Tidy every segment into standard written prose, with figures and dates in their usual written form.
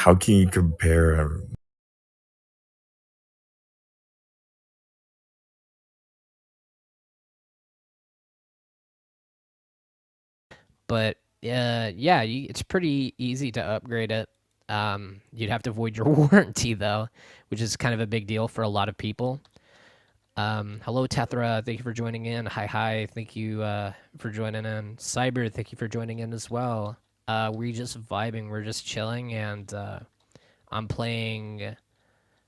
how can you compare him? But yeah, it's pretty easy to upgrade it. You'd have to void your warranty though, which is kind of a big deal for a lot of people. Hello Tethra, thank you for joining in. Hi, thank you for joining in. Cyber, thank you for joining in as well. We're just vibing, we're just chilling, and I'm playing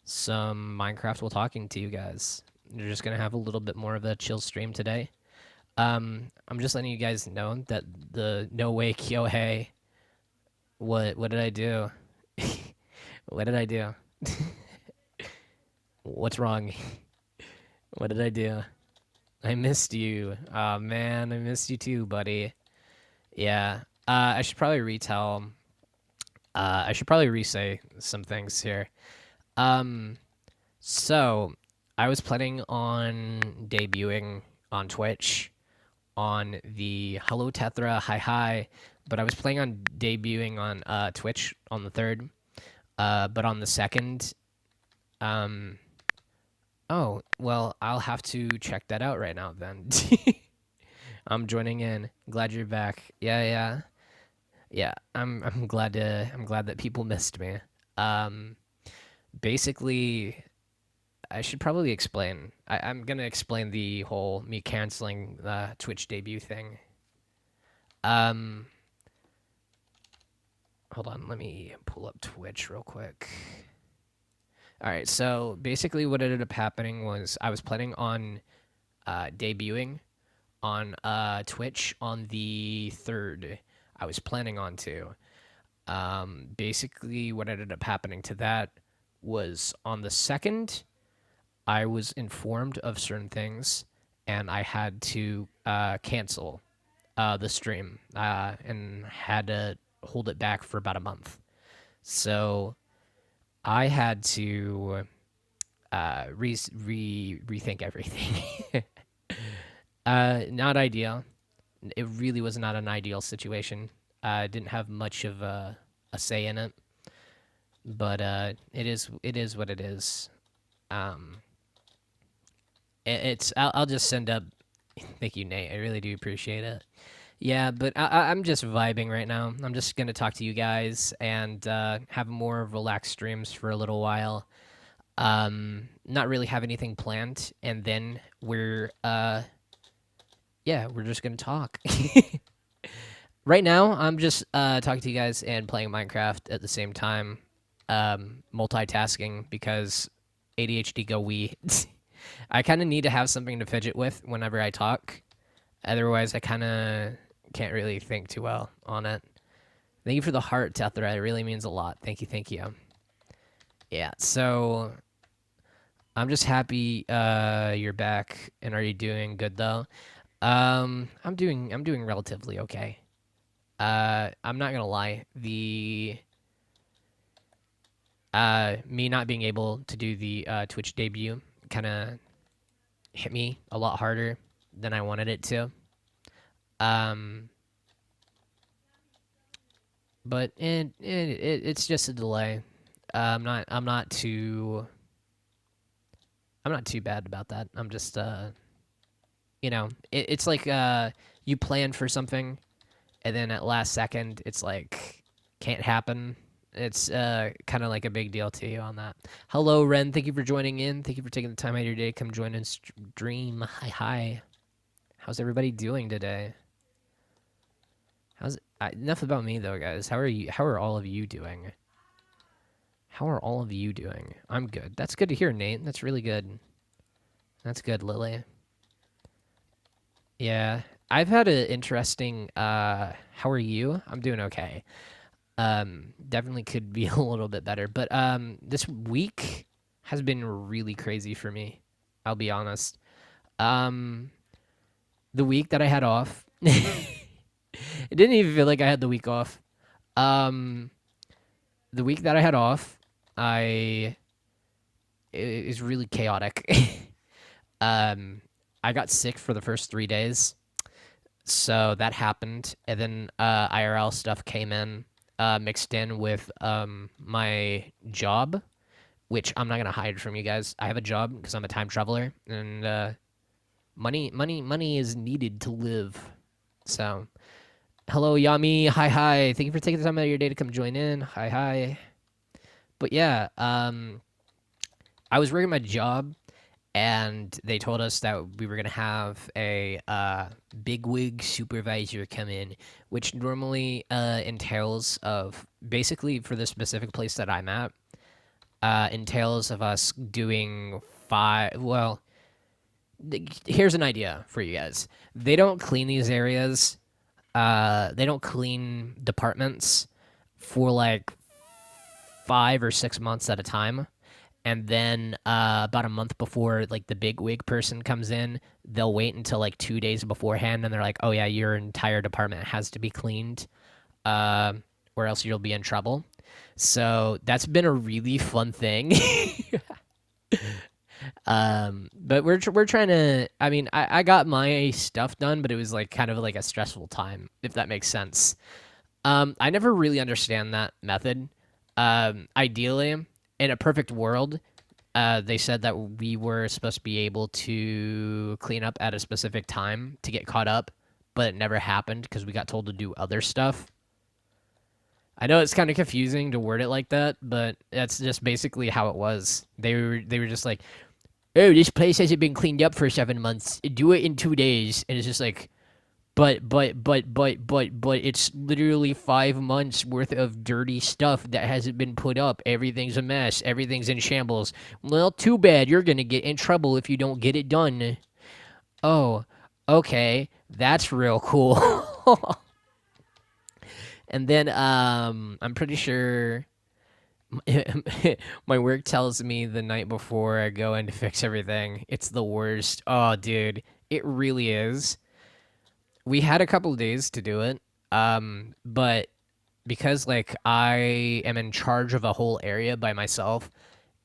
some Minecraft while talking to you guys. You're just gonna have a little bit more of a chill stream today. I'm just letting you guys know that the no way Kyohei. What did I do? What did I do? What's wrong? What did I do? I missed you. Oh man, I missed you too, buddy. Yeah. I should probably retell. I should probably re-say some things here. Um. So I was planning on debuting on Twitch on the Hello Tetra Hi, but I was planning on debuting on Twitch on the 3rd. But on the 2nd, um, oh well, I'll have to check that out right now then. I'm joining in. Glad you're back. Yeah. I'm glad that people missed me. Um, Basically, I should probably explain. I'm gonna explain the whole me canceling the Twitch debut thing. Um, Hold on, let me pull up Twitch real quick. All right, so basically, what ended up happening was I was planning on debuting on Twitch on the 3rd. I was planning on to. Basically, what ended up happening to that was on the 2nd, I was informed of certain things, and I had to cancel the stream and had to hold it back for about a month. So I had to rethink everything. Not ideal. It really was not an ideal situation. I didn't have much of a say in it, but it is what it is. Um, I'll just send up. Thank you, Nate. I really do appreciate it. Yeah, but I'm just vibing right now. I'm just gonna talk to you guys and have more relaxed streams for a little while. Not really have anything planned, and then we're just gonna talk. Right now, I'm just talking to you guys and playing Minecraft at the same time, multitasking because ADHD go we. I kind of need to have something to fidget with whenever I talk. Otherwise, I kind of can't really think too well on it. Thank you for the heart, Tethra. It really means a lot. Thank you, thank you. Yeah, so I'm just happy you're back. And are you doing good though? I'm doing relatively okay. I'm not gonna lie. The me not being able to do the Twitch debut kind of hit me a lot harder than I wanted it to. Um, but it's just a delay. I'm not too bad about that. I'm just it's like you plan for something and then at last second it's like can't happen. It's kind of like a big deal to you on that. Hello, Ren. Thank you for joining in. Thank you for taking the time out of your day to come join and stream. Hi. How's everybody doing today? Enough about me though, guys. How are you? How are all of you doing? How are all of you doing? I'm good. That's good to hear, Nate. That's really good. That's good, Lily. Yeah, I've had an interesting. How are you? I'm doing okay. Definitely could be a little bit better, but this week has been really crazy for me. I'll be honest. Um, the week that I had off, it didn't even feel like I had the week off. Um, the week that I had off, I it is really chaotic. um, I got sick for the first 3 days, so that happened, and then IRL stuff came in, mixed in with my job, which I'm not gonna hide from you guys. I have a job because I'm a time traveler, and money is needed to live. So, hello, Yami. Hi, hi. Thank you for taking the time out of your day to come join in. Hi, hi. But yeah, I was working my job, and they told us that we were gonna have a bigwig supervisor come in, which normally entails of basically for the specific place that I'm at, entails of us doing five. Well, here's an idea for you guys. They don't clean these areas. They don't clean departments for like 5 or 6 months at a time, and then about a month before like the big wig person comes in, they'll wait until like 2 days beforehand, and they're like, "Oh yeah, your entire department has to be cleaned, uh, or else you'll be in trouble." So that's been a really fun thing. But we're trying to. I mean, I got my stuff done, but it was like kind of like a stressful time, if that makes sense. I never really understand that method. Ideally, in a perfect world, they said that we were supposed to be able to clean up at a specific time to get caught up, but it never happened because we got told to do other stuff. I know it's kind of confusing to word it like that, but that's just basically how it was. They were just like, "Oh, this place hasn't been cleaned up for 7 months. Do it in 2 days," and it's just like, but it's literally 5 months worth of dirty stuff that hasn't been put up. Everything's a mess. Everything's in shambles. Well, too bad. You're gonna get in trouble if you don't get it done. Oh, okay. That's real cool. And then I'm pretty sure my work tells me the night before I go in to fix everything. It's the worst. Oh, dude, it really is. We had a couple days to do it, but because like I am in charge of a whole area by myself,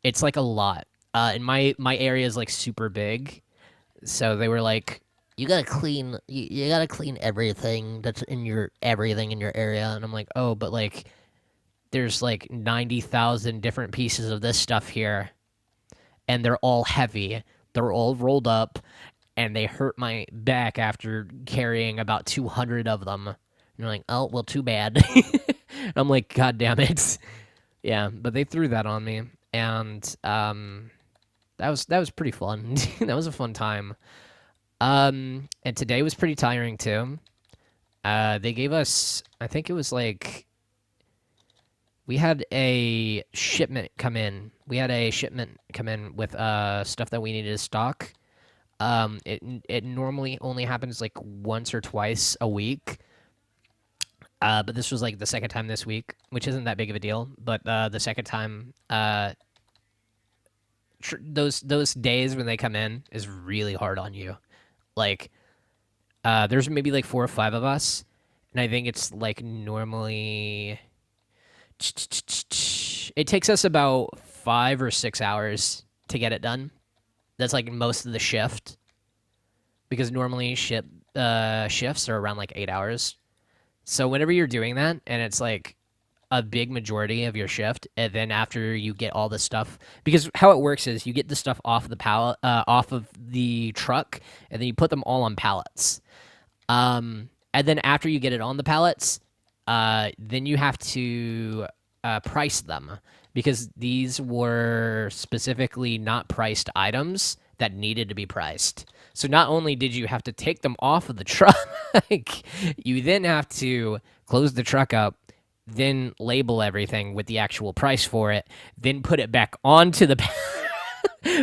it's like a lot. And my area is like super big, so they were like, you gotta clean everything that's in your everything in your area, and I'm like, oh, but like there's like 90,000 different pieces of this stuff here, and they're all heavy. They're all rolled up, and they hurt my back after carrying about 200 of them. And you're like, oh, well, too bad. I'm like, God damn it. Yeah, but they threw that on me, and that was pretty fun. That was a fun time. And today was pretty tiring too. They gave us, I think it was like, we had a shipment come in. We had a shipment come in with stuff that we needed to stock. It normally only happens like once or twice a week. But this was like the second time this week, which isn't that big of a deal. But the second time, those days when they come in is really hard on you. Like, there's maybe like 4 or 5 of us, and I think it's like normally it takes us about 5 or 6 hours to get it done. That's like most of the shift, because normally shifts are around like 8 hours. So whenever you're doing that, and it's like a big majority of your shift, and then after you get all the stuff, because how it works is you get the stuff off the pallet, off of the truck, and then you put them all on pallets. And then after you get it on the pallets, then you have to price them, because these were specifically not priced items that needed to be priced. So not only did you have to take them off of the truck, you then have to close the truck up, then label everything with the actual price for it, then put it back onto the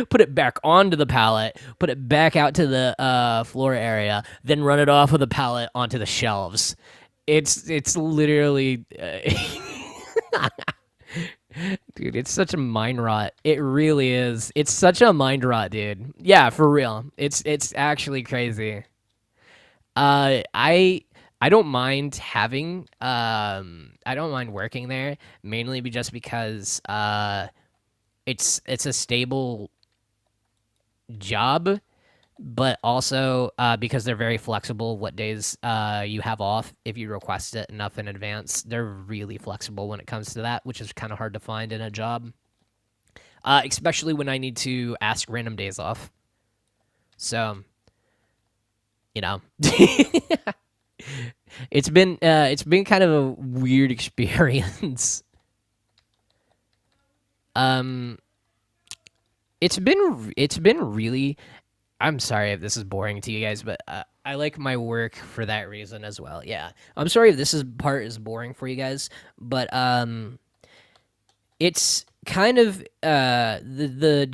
put it back onto the pallet, put it back out to the floor area, then run it off of the pallet onto the shelves. It's literally dude, it's such a mind rot. It really is. It's such a mind rot, dude. Yeah, for real. It's actually crazy. I don't mind having I don't mind working there, mainly just because it's a stable job. but also because they're very flexible what days you have off if you request it enough in advance. They're really flexible when it comes to that, which is kind of hard to find in a job, especially when I need to ask random days off. So, you know, it's been kind of a weird experience. um, it's been really. I'm sorry if this is boring to you guys, but I like my work for that reason as well. Yeah, I'm sorry if this is part is boring for you guys, but it's kind of I'm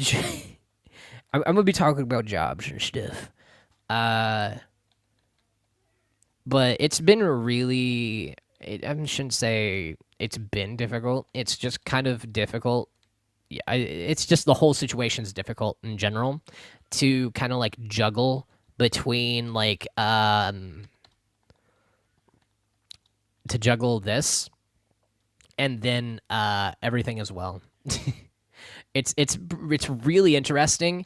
gonna be talking about jobs and stuff. Uh, but it's been really. I shouldn't say it's been difficult. It's just kind of difficult. Yeah, it's just the whole situation's difficult in general to kind of like juggle between like to juggle this and then everything as well. It's really interesting,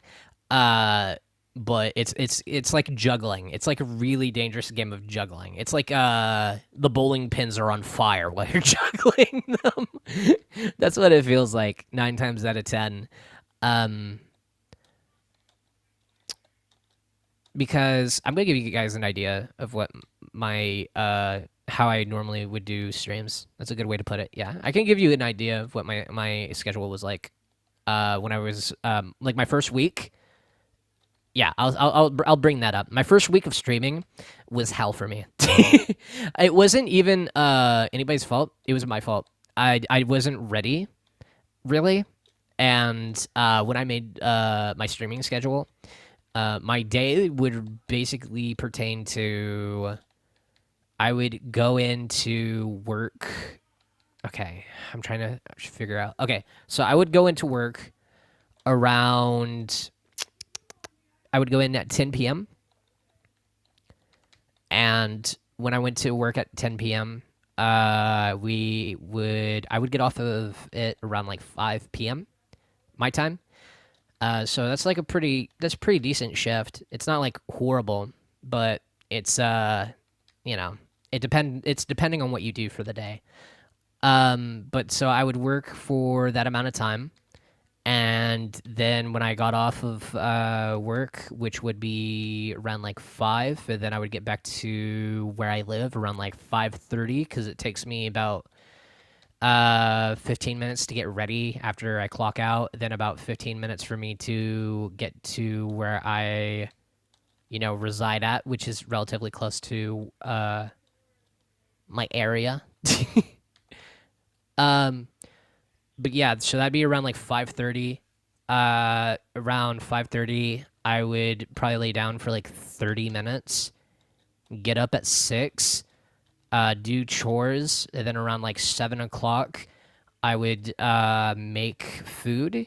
uh, but it's like juggling. It's like a really dangerous game of juggling. It's like the bowling pins are on fire while you're juggling them. That's what it feels like 9 times out of 10. Um, because I'm gonna give you guys an idea of what my how I normally would do streams. That's a good way to put it. Yeah, I can give you an idea of what my schedule was like when I was like my first week. Yeah, I'll bring that up. My first week of streaming was hell for me. It wasn't even anybody's fault. It was my fault. I wasn't ready really, and when I made my streaming schedule, my day would basically pertain to I would go into work. Okay, I'm trying to figure out. Okay, so I would go into work around. I would go in at 10 p.m. And when I went to work at 10 p.m., I would get off of it around like 5 p.m. my time. So that's pretty decent shift. It's not like horrible, but it's you know, it's depending on what you do for the day. But so I would work for that amount of time, and then when I got off of work, which would be around like 5, and then I would get back to where I live around like 5:30 because it takes me about 15 minutes to get ready after I clock out, then about 15 minutes for me to get to where I reside at, which is relatively close to my area. um but yeah, so that'd be around like 5:30. Around 5:30 I would probably lay down for like 30 minutes, get up at 6, do chores, and then around like 7 o'clock I would make food,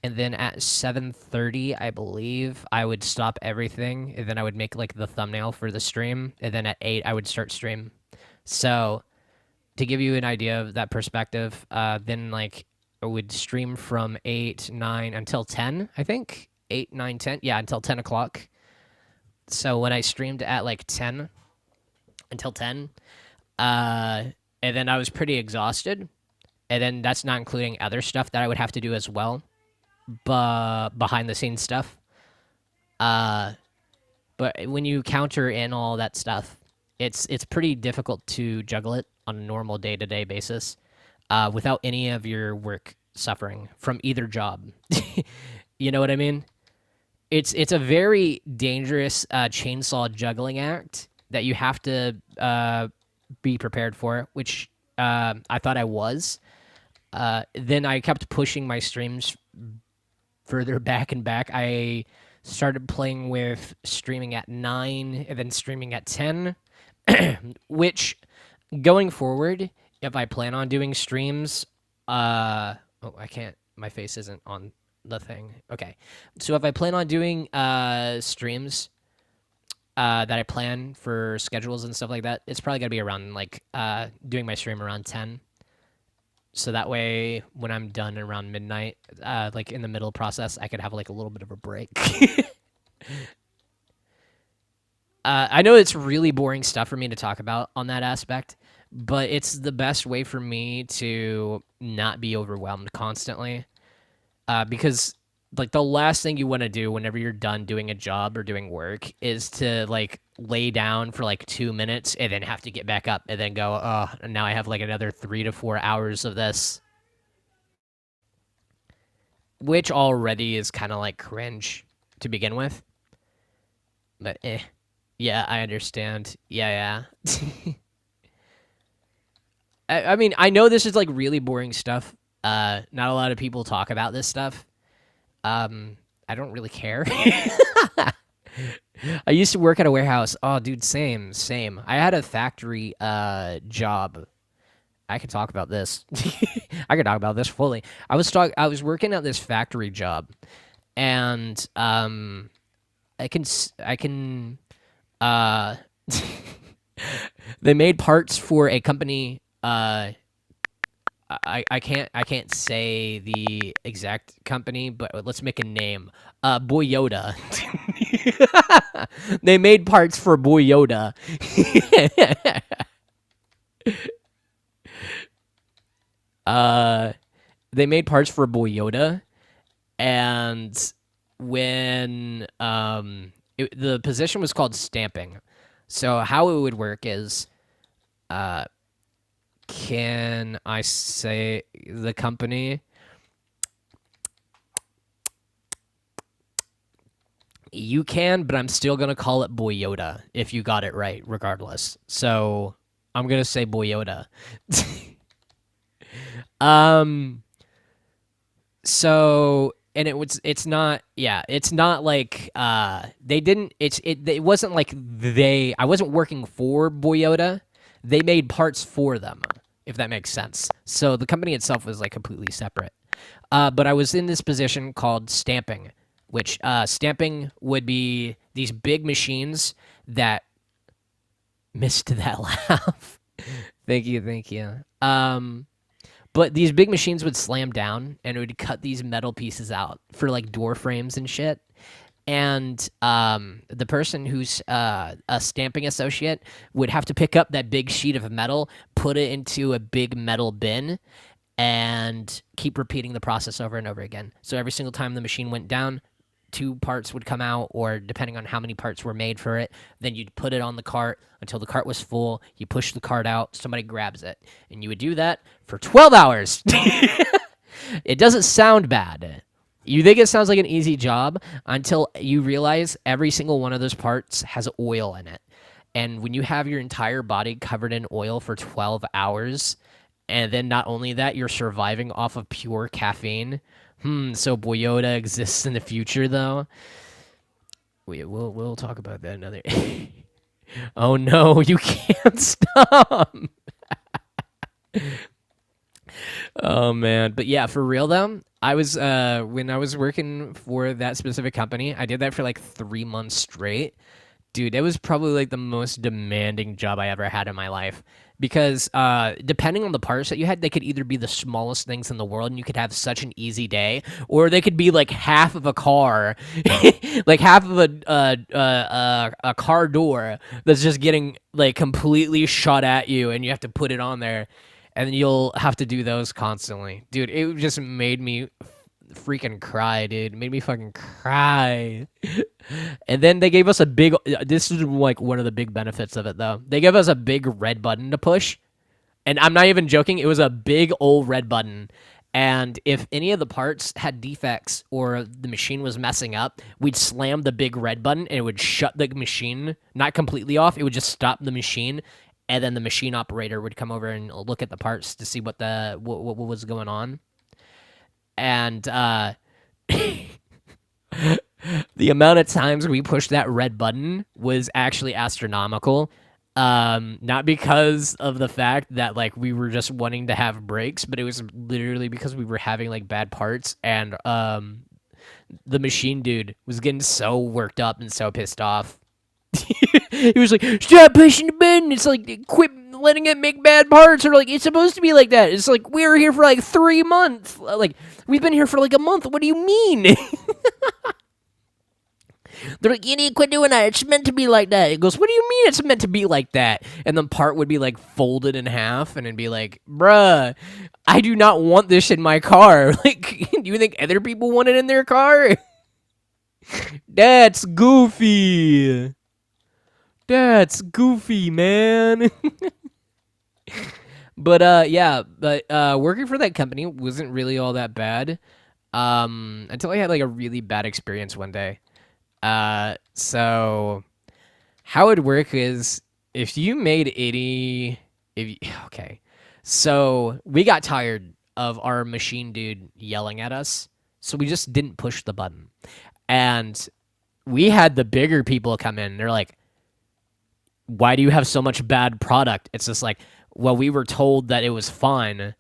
and then at 7:30 I believe I would stop everything, and then I would make like the thumbnail for the stream, and then at 8 I would start stream. So to give you an idea of that perspective, then like I would stream from 8, 9 until 10, I think. 8, 9, 10. Yeah, until 10 o'clock. So when I streamed at like 10 until 10, and then I was pretty exhausted. And then that's not including other stuff that I would have to do as well, but behind the scenes stuff. Uh, but when you counter in all that stuff, it's pretty difficult to juggle it on a normal day to day basis, without any of your work suffering from either job. You know what I mean? It's a very dangerous chainsaw juggling act that you have to be prepared for, which I thought I was. Then I kept pushing my streams further back and back. I started playing with streaming at 9 and then streaming at 10, which going forward, if I plan on doing streams, oh, I can't, my face isn't on the thing. Okay. So if I plan on doing streams that I plan for schedules and stuff like that, it's probably going to be around like doing my stream around 10. So that way, when I'm done around midnight, like in the middle process, I could have like a little bit of a break. I know it's really boring stuff for me to talk about on that aspect, but it's the best way for me to not be overwhelmed constantly. Because like the last thing you want to do whenever you're done doing a job or doing work is to like lay down for like 2 minutes and then have to get back up and then go, oh, now I have like another 3 to 4 hours of this, which already is kind of like cringe to begin with. But yeah, I understand. Yeah, yeah. I mean, I know this is like really boring stuff. Not a lot of people talk about this stuff. I don't really care. I used to work at a warehouse. Oh, dude, same. I had a factory job. I could talk about this. I could talk about this fully. I was working at this factory job, and I can uh they made parts for a company. I can't say the exact company, but let's make a name. Boy Yoda. They made parts for Boy Yoda. uh, they made parts for Boy Yoda, and when the position was called stamping. So how it would work is, uh, can I say the company? You can, but I'm still gonna call it Boy Yoda if you got it right, regardless. So I'm gonna say Boy Yoda. um. So and it's not like they didn't it wasn't like I wasn't working for Boy Yoda. They made parts for them, if that makes sense. So the company itself was like completely separate. But I was in this position called stamping, which stamping would be these big machines that missed that laugh. Thank you, thank you. But these big machines would slam down and it would cut these metal pieces out for like door frames and shit. And the person who's a stamping associate would have to pick up that big sheet of metal, put it into a big metal bin, and keep repeating the process over and over again. So every single time the machine went down, 2 parts would come out, or depending on how many parts were made for it, then you'd put it on the cart until the cart was full. You push the cart out, somebody grabs it, and you would do that for 12 hours. It doesn't sound bad. You think it sounds like an easy job until you realize every single one of those parts has oil in it. And when you have your entire body covered in oil for 12 hours, and then not only that, you're surviving off of pure caffeine. So Boy Yoda exists in the future, though. We'll talk about that another. Oh no, you can't stop. Oh man, but yeah, for real though, I was when I was working for that specific company, I did that for like 3 months straight. Dude, it was probably like the most demanding job I ever had in my life. Because depending on the parts that you had, they could either be the smallest things in the world and you could have such an easy day, or they could be like half of a car, like half of a car door that's just getting like completely shot at you, and you have to put it on there, and you'll have to do those constantly. Dude, it just made me freaking cry, dude. It made me fucking cry. And then they gave us a big, this is like one of the big benefits of it though. They gave us a big red button to push. And I'm not even joking, it was a big old red button. And if any of the parts had defects or the machine was messing up, we'd slam the big red button and it would shut the machine, not completely off, it would just stop the machine. And then the machine operator would come over and look at the parts to see what was going on. And the amount of times we pushed that red button was actually astronomical. Not because of the fact that like we were just wanting to have breaks, but it was literally because we were having like bad parts, and the machine dude was getting so worked up and so pissed off. He was like, "Stop pushing the button! It's like, quit letting it make bad parts," or like, "It's supposed to be like that." It's like, we were here for like 3 months. Like, we've been here for like a month. What do you mean? They're like, you need to quit doing that. It's meant to be like that. It goes, what do you mean it's meant to be like that? And the part would be like folded in half, and it'd be like, bruh, I do not want this in my car. Like, do you think other people want it in their car? That's goofy. That's goofy, man. But working for that company wasn't really all that bad. Until I had like a really bad experience one day. So how it would work is if you made 80, okay. So we got tired of our machine dude yelling at us, so we just didn't push the button. And we had the bigger people come in. They're like, why do you have so much bad product? It's just like, well, we were told that it was fine.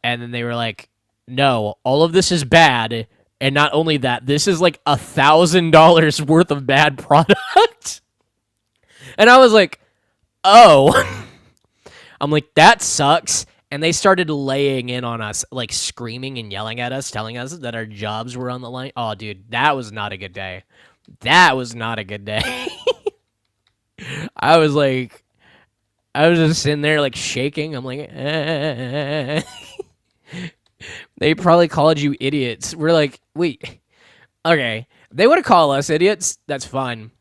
And then they were like, no, all of this is bad. And not only that, this is like $1,000 worth of bad product. And I was like, oh. I'm like, that sucks. And they started laying in on us, like screaming and yelling at us, telling us that our jobs were on the line. Oh, dude, that was not a good day. That was not a good day. I was just sitting there like shaking. I'm like, They probably called you idiots. We're like, wait, okay. They want to call us idiots. That's fine.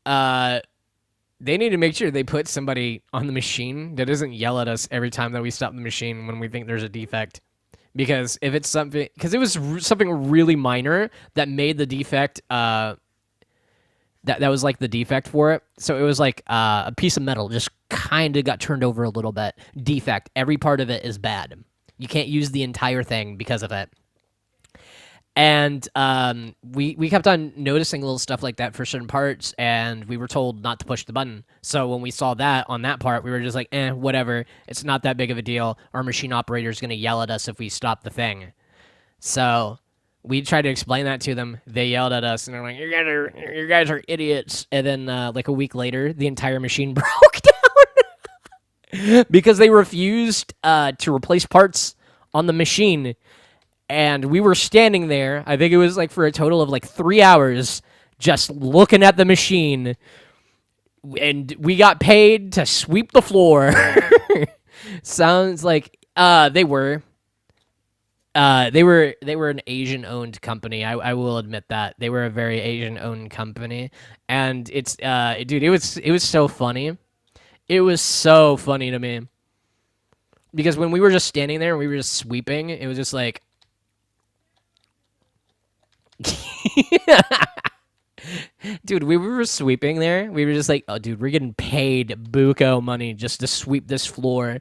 They need to make sure they put somebody on the machine that doesn't yell at us every time that we stop the machine when we think there's a defect. Because if it's something, because it was something really minor that made the defect, that was like the defect for it. So it was like a piece of metal just kind of got turned over a little bit. Defect. Every part of it is bad. You can't use the entire thing because of it. And we kept on noticing little stuff like that for certain parts, and we were told not to push the button. So when we saw that on that part, we were just like, whatever. It's not that big of a deal. Our machine operator is going to yell at us if we stop the thing. So we tried to explain that to them. They yelled at us, and they're like, you guys are idiots. And then like a week later, the entire machine broke down because they refused to replace parts on the machine. And we were standing there, I think it was like for a total of like 3 hours, just looking at the machine. And we got paid to sweep the floor. Sounds like they were an Asian-owned company. I will admit that. They were a very Asian-owned company. And it's dude, it was so funny. It was so funny to me. Because when we were just standing there and we were just sweeping, it was just like dude, we were sweeping there. We were just like, oh, dude, we're getting paid buco money just to sweep this floor.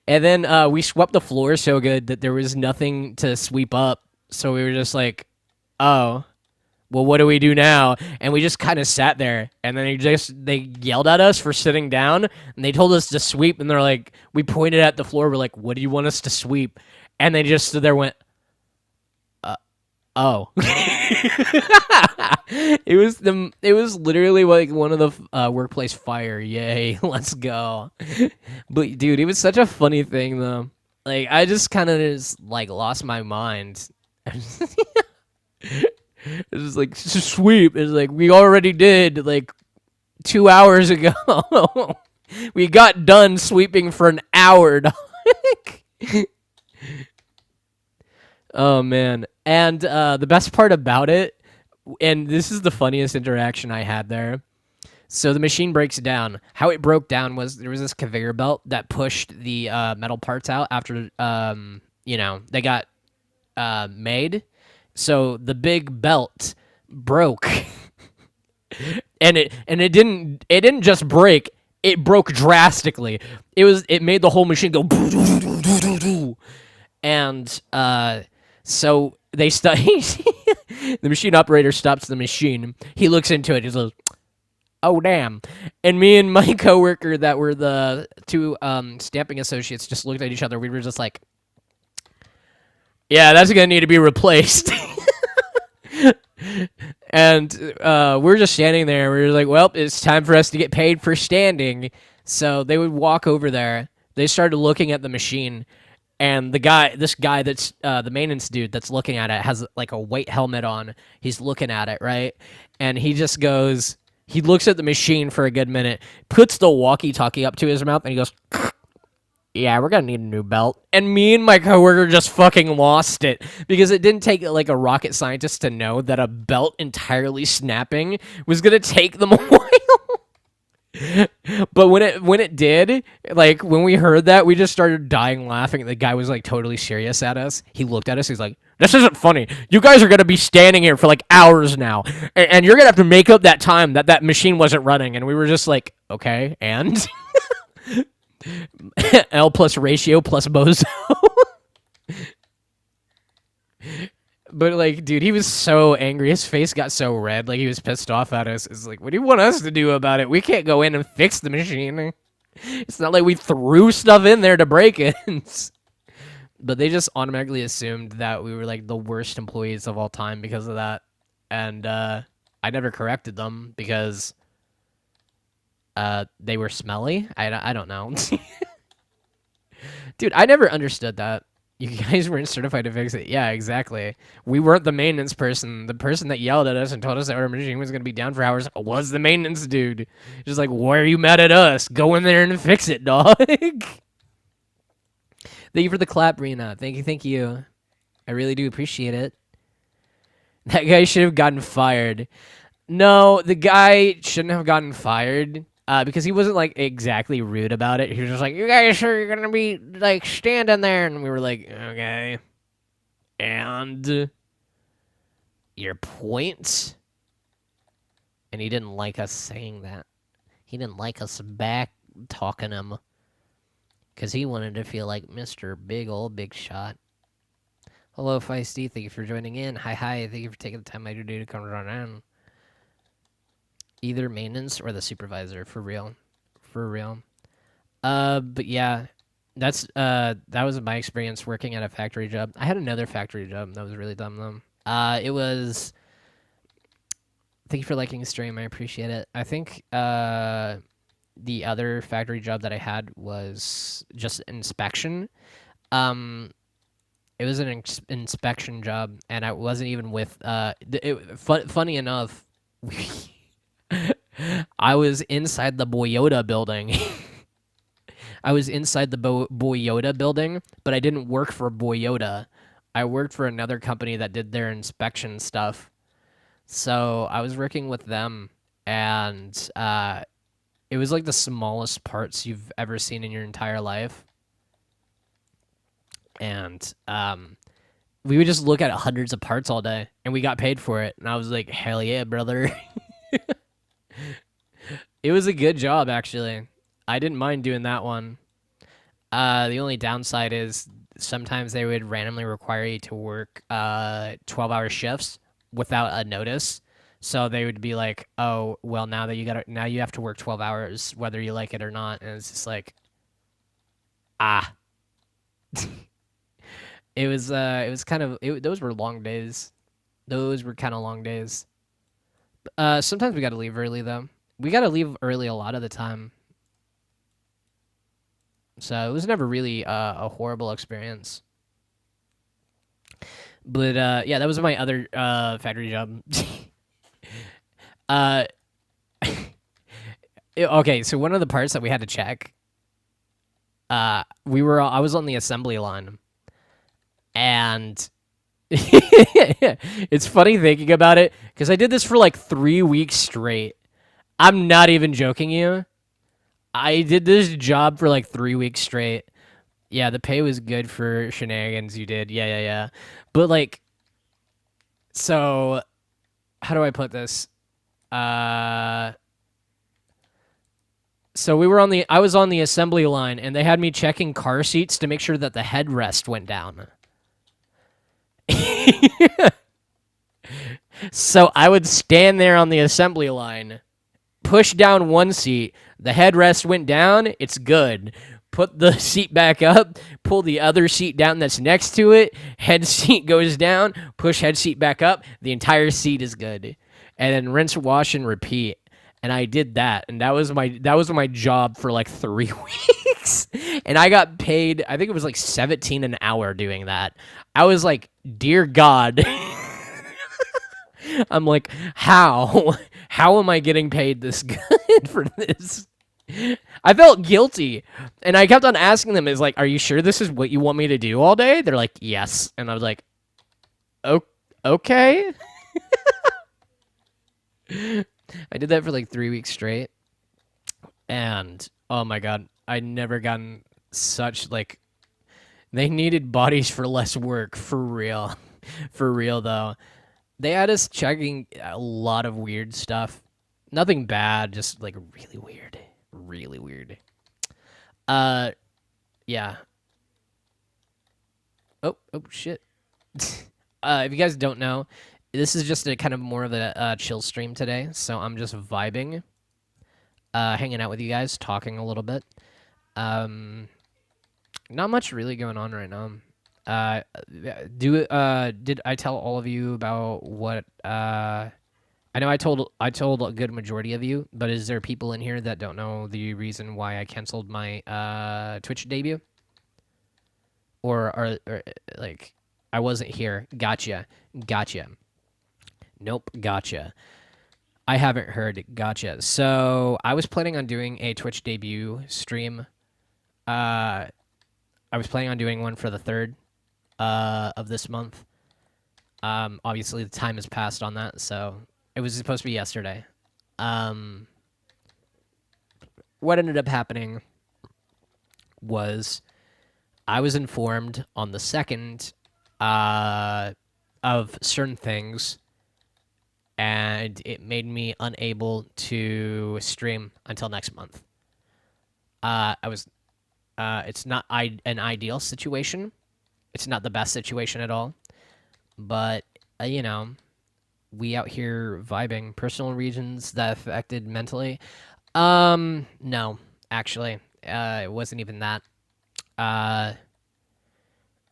And then we swept the floor so good that there was nothing to sweep up. So we were just like, oh, well, what do we do now? And we just kind of sat there. And then they yelled at us for sitting down. And they told us to sweep. And they're like, we pointed at the floor. We're like, what do you want us to sweep? And they just stood there and went, oh. It was literally like one of the workplace fire. Yay, let's go. But dude, it was such a funny thing though. Like I just kind of just like lost my mind. It was like sweep. It's like we already did like 2 hours ago. We got done sweeping for an hour. Oh man. And the best part about it, and this is the funniest interaction I had there. So the machine breaks down. How it broke down was there was this conveyor belt that pushed the metal parts out after they got made. So the big belt broke. and it didn't just break, it broke drastically. It made the whole machine go and so they the machine operator stops the machine. He looks into it. He's like, oh, damn. And me and my coworker that were the two stamping associates just looked at each other. We were just like, yeah, that's going to need to be replaced. And we're just standing there. We were like, well, it's time for us to get paid for standing. So they would walk over there. They started looking at the machine. And this guy that's the maintenance dude that's looking at it has like a white helmet on. He's looking at it, right? And he just goes, he looks at the machine for a good minute, puts the walkie-talkie up to his mouth, and he goes, yeah, we're gonna need a new belt. And me and my coworker just fucking lost it because it didn't take like a rocket scientist to know that a belt entirely snapping was gonna take them a while. But when it did, like when we heard that, we just started dying laughing. The guy was like totally serious at us. He looked at us. He's like, "This isn't funny. You guys are gonna be standing here for like hours now, and you're gonna have to make up that time that machine wasn't running." And we were just like, "Okay, and." L plus ratio plus bozo. But like, dude, he was so angry. His face got so red. Like he was pissed off at us. It's like, what do you want us to do about it? We can't go in and fix the machine. It's not like we threw stuff in there to break it. But they just automatically assumed that we were like the worst employees of all time because of that. And I never corrected them because they were smelly. I don't know. Dude, I never understood that. You guys weren't certified to fix it. Yeah, exactly. We weren't the maintenance person. The person that yelled at us and told us that our machine was going to be down for hours was the maintenance dude. Just like, why are you mad at us? Go in there and fix it, dog. Thank you for the clap, Rena. Thank you. I really do appreciate it. That guy should have gotten fired. No, the guy shouldn't have gotten fired. Because he wasn't like exactly rude about it. He was just like, "You guys sure you're gonna be like standing there?" And we were like, "Okay." And your point? And he didn't like us saying that. He didn't like us back talking him. Because he wanted to feel like Mr. Big Shot. Hello, Feisty. Thank you for joining in. Hi. Thank you for taking the time out of your day to come run in. Either maintenance or the supervisor, for real. But yeah, that was my experience working at a factory job. I had another factory job that was really dumb though. It was. Thank you for liking the stream. I appreciate it. I think the other factory job that I had was just inspection. It was an inspection job, and I wasn't even with. Funny enough. I was inside the Boyota building. I was inside the Boyota building, but I didn't work for Boyota. I worked for another company that did their inspection stuff. So I was working with them, and it was like the smallest parts you've ever seen in your entire life. And we would just look at hundreds of parts all day, and we got paid for it. And I was like, hell yeah, brother. It was a good job, actually. I didn't mind doing that one. The only downside is sometimes they would randomly require you to work 12-hour shifts without a notice. So they would be like, "Oh, well, now you have to work 12 hours whether you like it or not." And it's just like, it was kind of those were long days. Those were kind of long days. Sometimes we got to leave early though. We got to leave early a lot of the time. So it was never really a horrible experience. But yeah, that was my other factory job. Okay, so one of the parts that we had to check, I was on the assembly line, and it's funny thinking about it because I did this for like 3 weeks straight. I'm not even joking you. I did this job for like 3 weeks straight. Yeah, the pay was good for shenanigans you did. Yeah. But like, so how do I put this? So I was on the assembly line, and they had me checking car seats to make sure that the headrest went down. So I would stand there on the assembly line, push down one seat, the headrest went down, it's good. Put the seat back up, pull the other seat down that's next to it, head seat goes down, push head seat back up, the entire seat is good. And then rinse, wash, and repeat. And I did that, and that was my job for like 3 weeks. and I got paid, I think it was like 17 an hour doing that. I was like, dear God. I'm like, how? How am I getting paid this good for this? I felt guilty. And I kept on asking them, is like, are you sure this is what you want me to do all day? They're like, yes. And I was like, okay. I did that for like 3 weeks straight. And oh my God, I never gotten such like, they needed bodies for less work, for real. For real though. They had us checking a lot of weird stuff. Nothing bad, just like really weird. Really weird. Yeah. Oh shit. If you guys don't know, this is just a kind of more of a chill stream today, so I'm just vibing, hanging out with you guys, talking a little bit. Not much really going on right now. Did I tell all of you about what I know I told a good majority of you, but is there people in here that don't know the reason why I canceled my Twitch debut? Or like I wasn't here. Gotcha. Nope, gotcha. I haven't heard. Gotcha. So I was planning on doing a Twitch debut stream. I was planning on doing one for the 3rd of this month. Obviously the time has passed on that, so it was supposed to be yesterday. What ended up happening was I was informed on the 2nd of certain things, and it made me unable to stream until next month. It's not an ideal situation. It's not the best situation at all. But, you know, we out here vibing. Personal reasons that affected mentally? No, actually. It wasn't even that.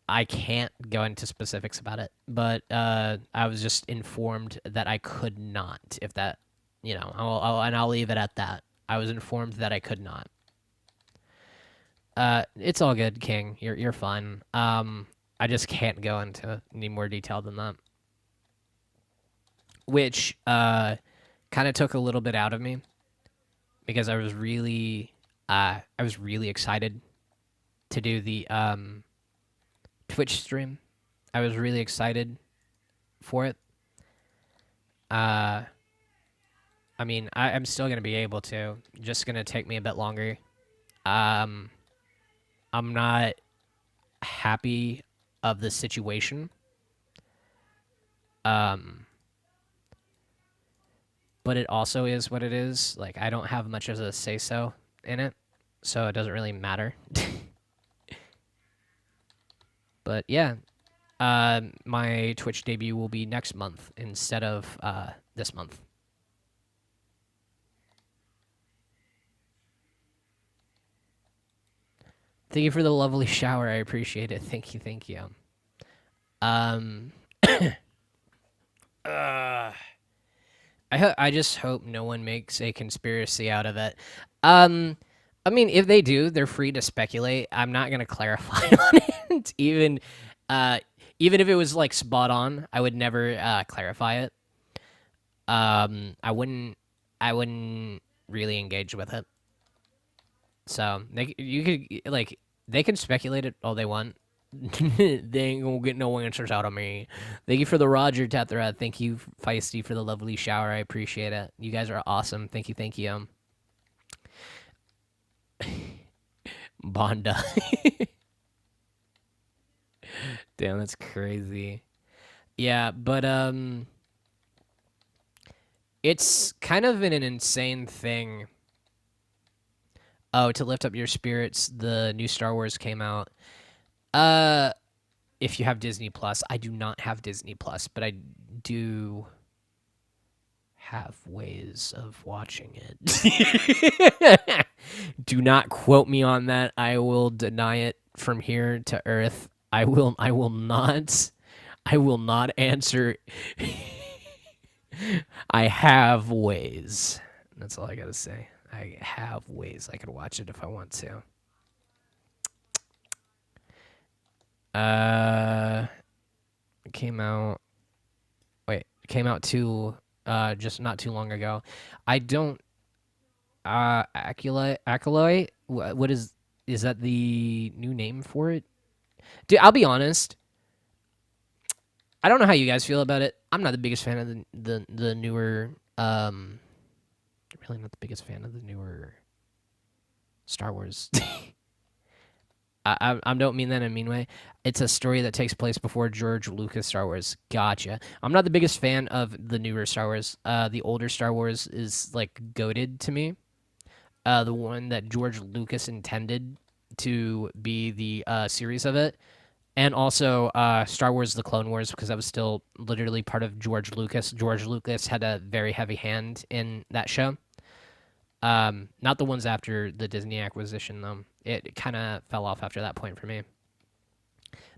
I can't go into specifics about it, but I was just informed that I could not. If that, you know, I'll leave it at that. I was informed that I could not. It's all good, King. You're fine. I just can't go into any more detail than that, which kind of took a little bit out of me because I was really excited to do the Twitch stream. I was really excited for it. I mean, I'm still gonna be able to. Just gonna take me a bit longer. I'm not happy of the situation. But it also is what it is. Like, I don't have much of a say-so in it, so it doesn't really matter. But yeah, my Twitch debut will be next month instead of this month. Thank you for the lovely shower. I appreciate it. Thank you. I just hope no one makes a conspiracy out of it. I mean, if they do, they're free to speculate. I'm not gonna clarify on it. Even if it was like spot on, I would never clarify it. I wouldn't really engage with it. So they can speculate it all they want. They ain't gonna get no answers out of me. Thank you for the Roger Tethra. Thank you, Feisty, for the lovely shower. I appreciate it. You guys are awesome. Thank you. Bonda. Damn, that's crazy. Yeah, but it's kind of an insane thing. Oh, to lift up your spirits, the new Star Wars came out. If you have Disney Plus, I do not have Disney Plus, but I do have ways of watching it. Do not quote me on that. I will deny it from here to Earth. I will not answer. I have ways. That's all I gotta say. I have ways I could watch it if I want to. It came out. Wait, it came out just not too long ago. I don't. Acolyte. What is? Is that the new name for it? Dude, I'll be honest. I don't know how you guys feel about it. I'm not the biggest fan of the newer. Really not the biggest fan of the newer Star Wars. I don't mean that in a mean way. It's a story that takes place before George Lucas Star Wars. Gotcha. I'm not the biggest fan of the newer Star Wars. The older Star Wars is like goated to me. The one that George Lucas intended to be the series of it, and also Star Wars: The Clone Wars, because that was still literally part of George Lucas. George Lucas had a very heavy hand in that show. Not the ones after the Disney acquisition, though. It kind of fell off after that point for me.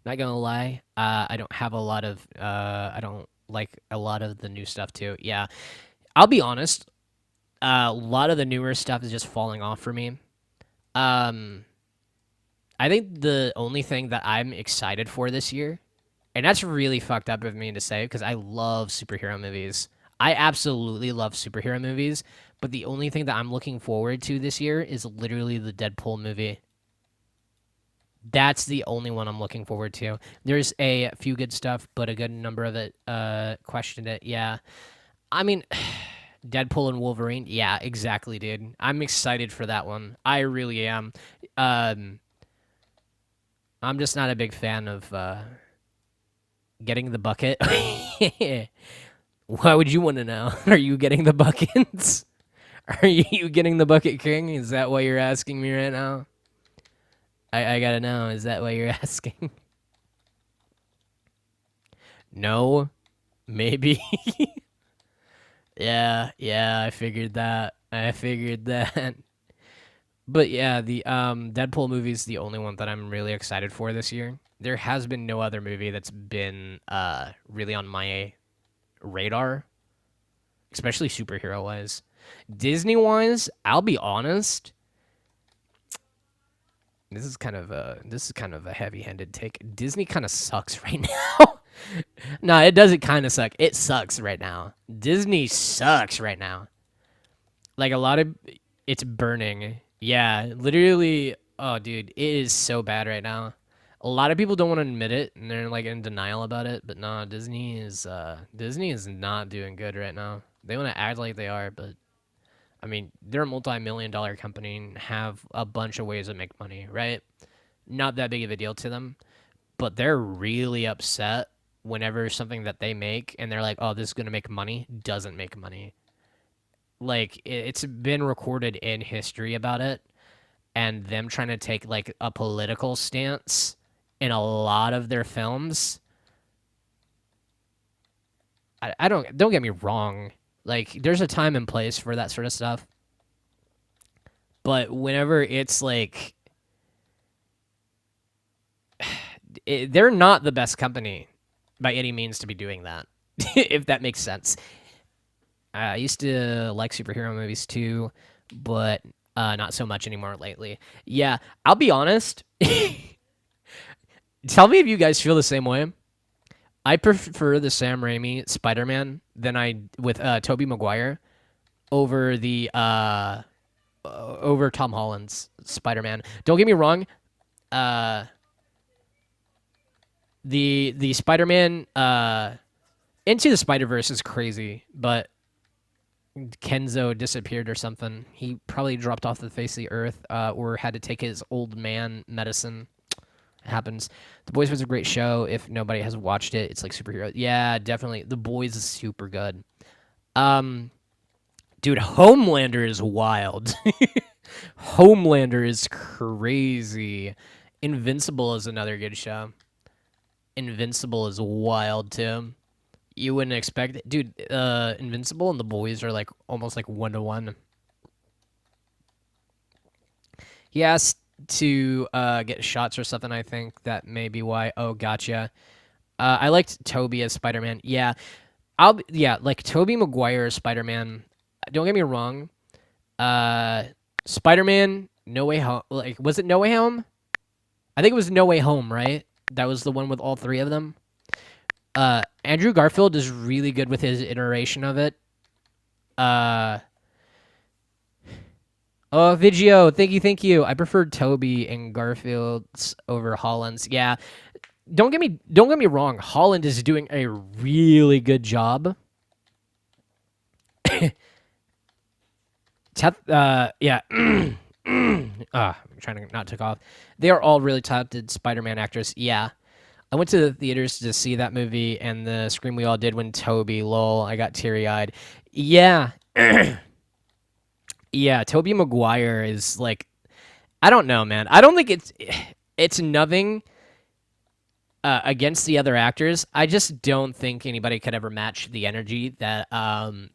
Not gonna lie, I don't have a lot of. I don't like a lot of the new stuff too. Yeah, I'll be honest. A lot of the newer stuff is just falling off for me. Um, I think the only thing that I'm excited for this year, and that's really fucked up of me to say because I love superhero movies. I absolutely love superhero movies, but the only thing that I'm looking forward to this year is literally the Deadpool movie. That's the only one I'm looking forward to. There's a few good stuff, but a good number of it questioned it. Yeah. I mean, Deadpool and Wolverine. Yeah, exactly, dude. I'm excited for that one. I really am. Um, I'm just not a big fan of getting the bucket. Why would you want to know? Are you getting the buckets? Are you getting the bucket king? Is that why you're asking me right now? I gotta know. Is that why you're asking? No, maybe. Yeah. I figured that. But yeah, the Deadpool movie is the only one that I'm really excited for this year. There has been no other movie that's been really on my radar, especially superhero wise. Disney wise, I'll be honest. This is kind of a heavy-handed take. Disney kind of sucks right now. No, it doesn't kind of suck. It sucks right now. Disney sucks right now. Like a lot of it's burning. Yeah, literally. Oh, dude, it is so bad right now. A lot of people don't want to admit it, and they're like in denial about it. But no, Disney is not doing good right now. They want to act like they are, but I mean, they're a multi-million-dollar company and have a bunch of ways to make money, right? Not that big of a deal to them, but they're really upset whenever something that they make and they're like, "Oh, this is gonna make money," doesn't make money. Like it's been recorded in history about it, and them trying to take like a political stance in a lot of their films. I don't get me wrong. Like there's a time and place for that sort of stuff, but whenever it's like they're not the best company by any means to be doing that, if that makes sense. I used to like superhero movies too, but not so much anymore lately. Yeah, I'll be honest. Tell me if you guys feel the same way. I prefer the Sam Raimi Spider-Man than I with Tobey Maguire over the over Tom Holland's Spider-Man. Don't get me wrong. Uh, the Spider-Man Into the Spider-Verse is crazy, but Kenzo disappeared or something. He probably dropped off the face of the earth, or had to take his old man medicine. It happens. The Boys was a great show. If nobody has watched it, it's like superhero. Yeah, definitely. The Boys is super good. Um, dude, Homelander is wild. Homelander is crazy. Invincible is another good show. Invincible is wild too. You wouldn't expect it, dude. Invincible and the Boys are like almost like 1-to-1. He asked to get shots or something. I think that may be why. Oh, gotcha. I liked Toby as Spider-Man. Yeah, like Toby Maguire as Spider-Man. Don't get me wrong. Spider-Man No Way Home. Like, was it No Way Home? I think it was No Way Home, right? That was the one with all three of them. Andrew Garfield is really good with his iteration of it. Oh, Vigio, thank you. I preferred Toby and Garfield's over Holland's. Yeah, don't get me wrong. Holland is doing a really good job. Yeah. I'm trying to not take off. They are all really talented Spider-Man actors. Yeah, I went to the theaters to see that movie, and the scream we all did when Toby, lol, I got teary-eyed. Yeah, yeah. Toby Maguire is like, I don't know, man. I don't think it's nothing against the other actors. I just don't think anybody could ever match the energy that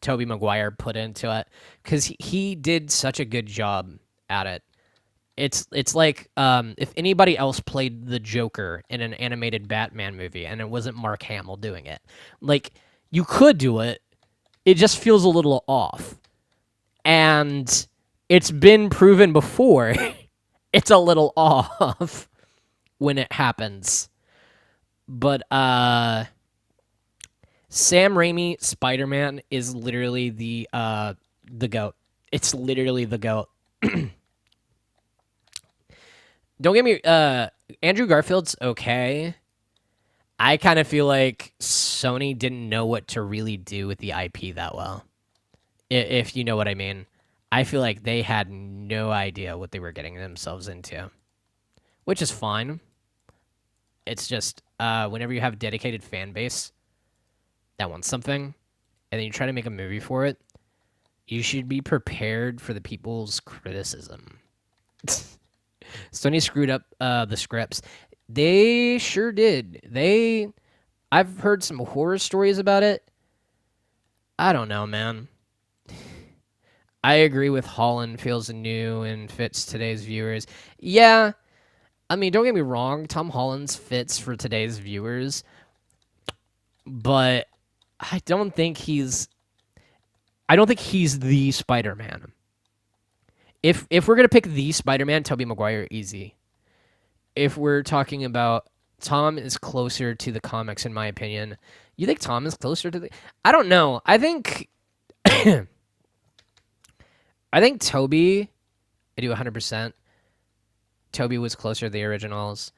Toby Maguire put into it, because he did such a good job at it. It's like if anybody else played the Joker in an animated Batman movie and it wasn't Mark Hamill doing it. Like, you could do it, it just feels a little off. And it's been proven before. It's a little off when it happens. But Sam Raimi Spider-Man is literally the GOAT. It's literally the GOAT. Don't get me Andrew Garfield's okay. I kind of feel like Sony didn't know what to really do with the IP that well. If you know what I mean. I feel like they had no idea what they were getting themselves into, which is fine. It's just whenever you have a dedicated fan base that wants something and then you try to make a movie for it, you should be prepared for the people's criticism. Sony screwed up the scripts. They sure did. I've heard some horror stories about it. I don't know, man. I agree with Holland feels new and fits today's viewers. Yeah, I mean, don't get me wrong, Tom Holland's fits for today's viewers, but I don't think he's the Spider-Man. If we're gonna pick the Spider-Man, Tobey Maguire, easy. If we're talking about Tom is closer to the comics, in my opinion. You think Tom is closer to the? I don't know. I think I think Toby. I do 100%. Toby was closer to the originals.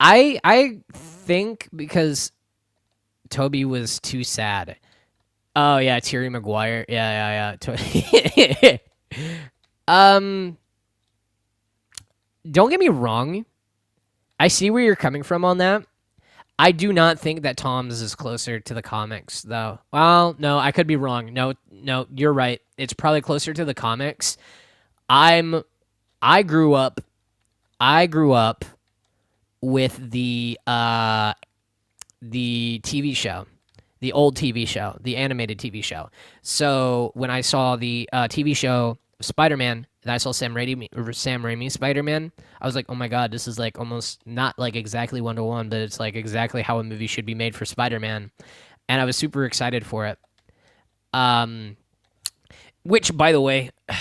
I think because Toby was too sad. Oh yeah, Terry Maguire. Yeah. Don't get me wrong. I see where you're coming from on that. I do not think that Tom's is closer to the comics, though. Well, no, I could be wrong. No, you're right. It's probably closer to the comics. I grew up with the TV show, the old TV show, the animated TV show. So when I saw the TV show Spider-Man, and I saw Sam Raimi Spider-Man, I was like, oh my god, this is like almost not like exactly 1-to-1, but it's like exactly how a movie should be made for Spider-Man, and I was super excited for it. Which, by the way, a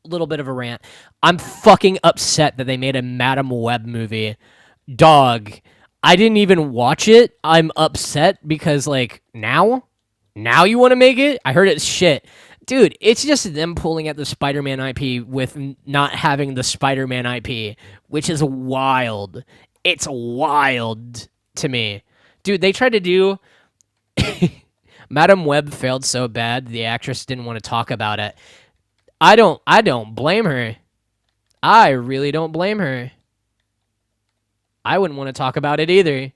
little bit of a rant. I'm fucking upset that they made a Madam Web movie. Dog, I didn't even watch it. I'm upset because, like, now you want to make it? I heard it's shit. Dude, it's just them pulling at the Spider-Man IP with not having the Spider-Man IP, which is wild. It's wild to me. Dude, they tried to do... Madam Web failed so bad, the actress didn't want to talk about it. I don't blame her. I really don't blame her. I wouldn't want to talk about it either.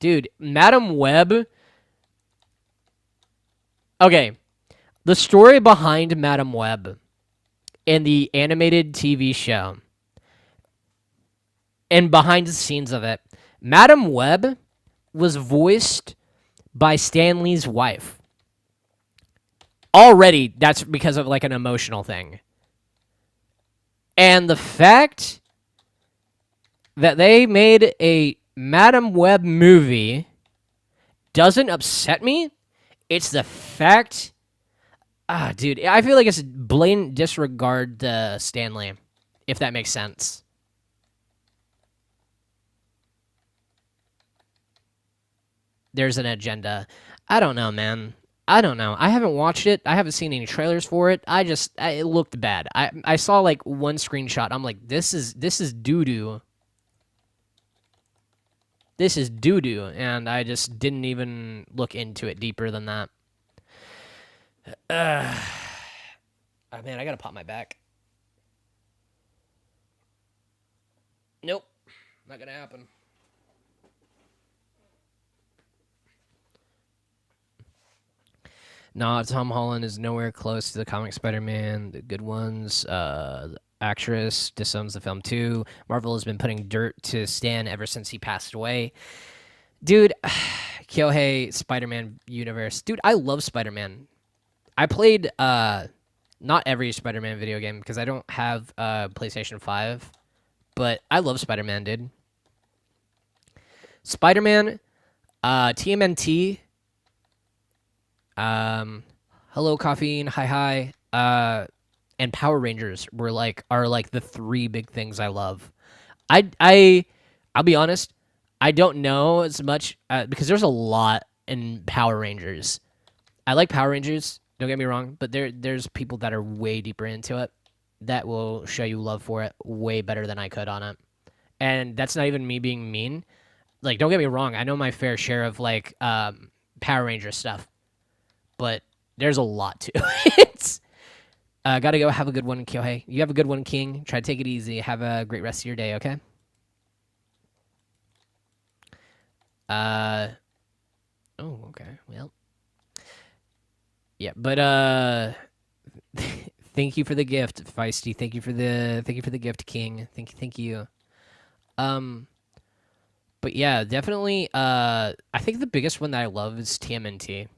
Dude, Madam Web... Okay, the story behind Madam Web in the animated TV show and behind the scenes of it, Madam Web was voiced by Stan Lee's wife. Already, that's because of like an emotional thing. And the fact that they made a Madam Web movie doesn't upset me. It's the fact... dude, I feel like it's blatant disregard to Stan Lee, if that makes sense. there's an agenda. I don't know, man. I don't know. I haven't watched it. I haven't seen any trailers for it. It looked bad. I saw like one screenshot. I'm like, this is doo doo. This is doo doo, and I just didn't even look into it deeper than that. Oh man, I gotta pop my back. Nope, not gonna happen. No, Tom Holland is nowhere close to the comic Spider-Man. The good ones, the actress disowns the film too. Marvel has been putting dirt to Stan ever since he passed away. Dude, Kyohei Spider-Man universe. Dude, I love Spider-Man. I played not every Spider-Man video game because I don't have PlayStation 5, but I love Spider-Man, dude. Spider-Man, TMNT, Hello Caffeine, hi, and Power Rangers are like the three big things I love. I'll be honest, I don't know as much because there's a lot in Power Rangers. I like Power Rangers, don't get me wrong, but there's people that are way deeper into it that will show you love for it way better than I could on it. And that's not even me being mean. Like, don't get me wrong, I know my fair share of like Power Ranger stuff, but there's a lot to it. Gotta go. Have a good one, Kyohei. You have a good one, King. Try to take it easy. Have a great rest of your day, okay? Oh, okay. Well. Yeah, but thank you for the gift, Feisty. Thank you for the gift, King. Thank you. But yeah, definitely I think the biggest one that I love is TMNT.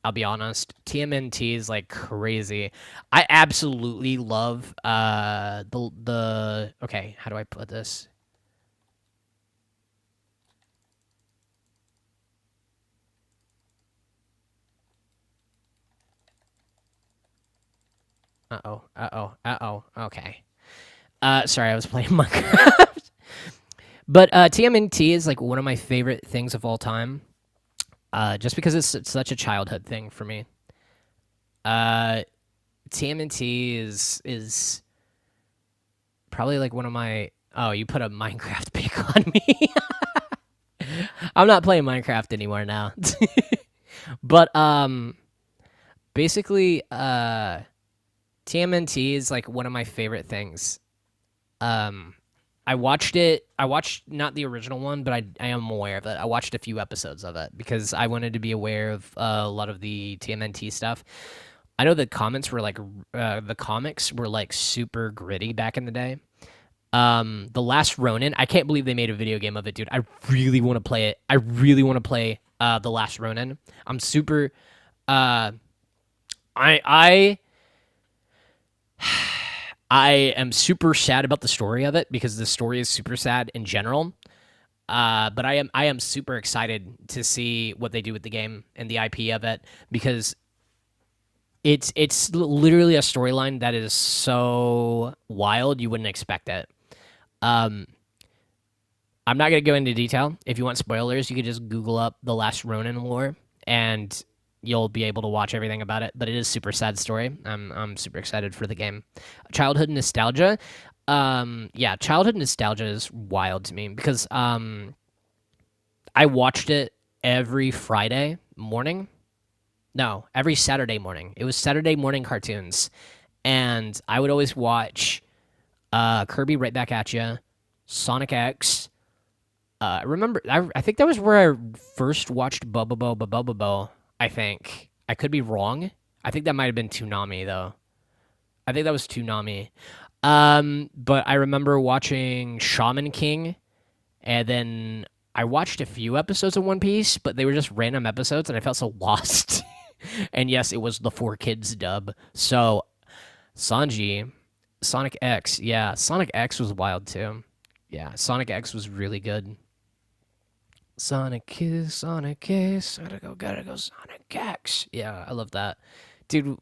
I'll be honest. TMNT is like crazy. I absolutely love the okay, how do I put this? Okay. Sorry, I was playing Minecraft. But TMNT is like one of my favorite things of all time. Just because it's such a childhood thing for me. TMNT is probably like one of my. Oh, you put a Minecraft pic on me. I'm not playing Minecraft anymore now. But basically, TMNT is like one of my favorite things. I watched it. I watched not the original one, but I am aware of it. I watched a few episodes of it because I wanted to be aware of a lot of the TMNT stuff. I know the comments were like the comics were like super gritty back in the day. The Last Ronin. I can't believe they made a video game of it, dude. I really want to play it. I really want to play The Last Ronin. I'm super. I I am super sad about the story of it because the story is super sad in general. But I am super excited to see what they do with the game and the IP of it because it's literally a storyline that is so wild you wouldn't expect it. I'm not gonna go into detail. If you want spoilers, you could just Google up the Last Ronin lore and you'll be able to watch everything about it. But it is a super sad story. I'm super excited for the game. Childhood nostalgia. Yeah, childhood nostalgia is wild to me because I watched it every Friday morning. No, every Saturday morning. It was Saturday morning cartoons, and I would always watch Kirby Right Back at You, Sonic X. Remember, I think that was where I first watched Bubba. I think I could be wrong. I think that might have been Toonami though. I think that was Toonami. But I remember watching Shaman King, and then I watched a few episodes of One Piece, but they were just random episodes, and I felt so lost. And yes, it was the 4Kids dub. So Sanji, Sonic X, yeah, Sonic X was wild too. Yeah, Sonic X was really good. Sonic Kiss, gotta go, Sonic X. Yeah, I love that, dude.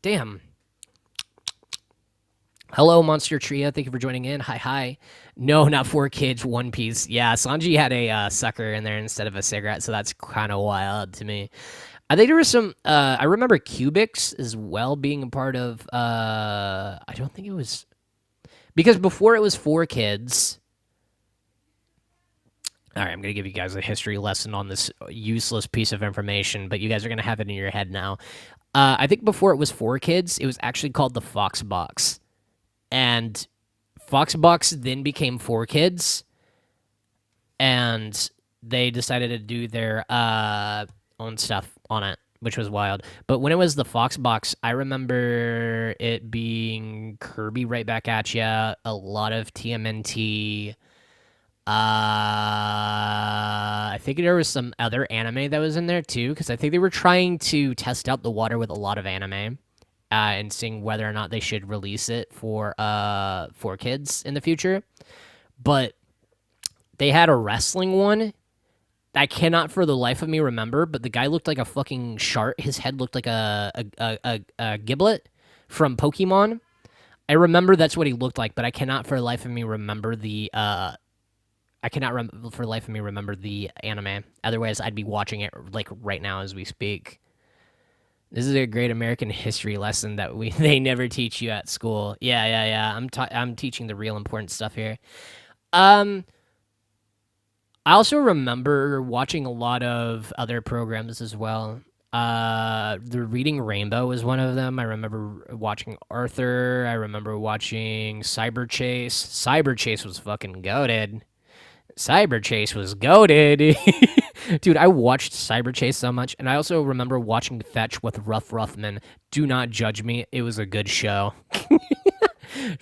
Damn. Hello, Monster Trio. Thank you for joining in. Hi, hi. No, not 4Kids, One Piece. Yeah, Sanji had a sucker in there instead of a cigarette, so that's kind of wild to me. I think there was some. I remember Cubics as well being a part of. I don't think it was because before it was 4Kids. All right, I'm gonna give you guys a history lesson on this useless piece of information, but you guys are gonna have it in your head now. I think before it was 4Kids, it was actually called the Fox Box, and Foxbox then became 4Kids, and they decided to do their own stuff on it, which was wild. But when it was the Foxbox, I remember it being Kirby right back at ya, a lot of TMNT. I think there was some other anime that was in there too, because I think they were trying to test out the water with a lot of anime. And seeing whether or not they should release it for kids in the future. But they had a wrestling one. I cannot for the life of me remember, but the guy looked like a fucking shark. His head looked like a giblet from Pokemon. I remember that's what he looked like, but I cannot for the life of me remember the for the life of me remember the anime. Otherwise, I'd be watching it like right now as we speak. This is a great American history lesson that they never teach you at school. Yeah. I'm teaching the real important stuff here. Um, I also remember watching a lot of other programs as well. The Reading Rainbow was one of them. I remember watching Arthur. I remember watching Cyber Chase. Cyber Chase was fucking goated. Cyber Chase was goated. Dude, I watched Cyber Chase so much, and I also remember watching Fetch with Ruff Ruffman. Do not judge me; it was a good show.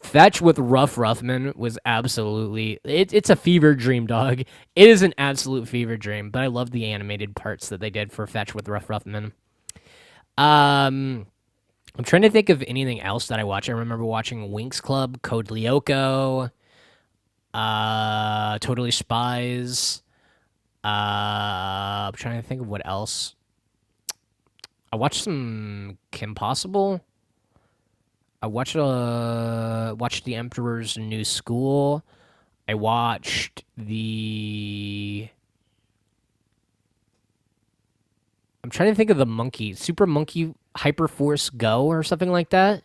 Fetch with Ruff Ruffman was absolutely it's a fever dream, dog. It is an absolute fever dream. But I love the animated parts that they did for Fetch with Ruff Ruffman. I'm trying to think of anything else that I watched. I remember watching Winx Club, Code Lyoko, Totally Spies. I'm trying to think of what else. I watched some Kim Possible. I watched The Emperor's New School. I watched the. I'm trying to think of the monkey, Super Monkey Hyper Force Go or something like that.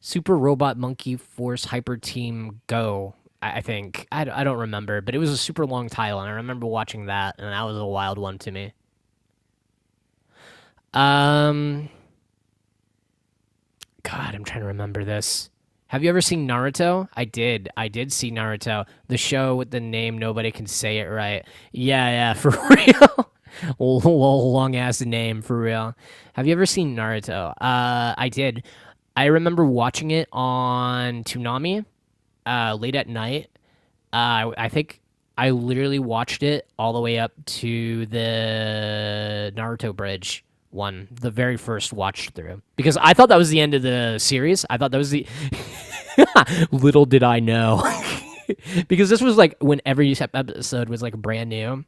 Super Robot Monkey Force Hyper Team Go. I think I don't remember, but it was a super long title, and I remember watching that, and that was a wild one to me. Um, God, I'm trying to remember this. Have you ever seen Naruto? I did. I did see Naruto, the show with the name nobody can say it right. Yeah, for real. Long ass name for real. Have you ever seen Naruto? I did. I remember watching it on Toonami, late at night. I think I literally watched it all the way up to the Naruto Bridge one, the very first watch through, because I thought that was the end of the series. I thought that was the. Little did I know, because this was like when every episode was like brand new.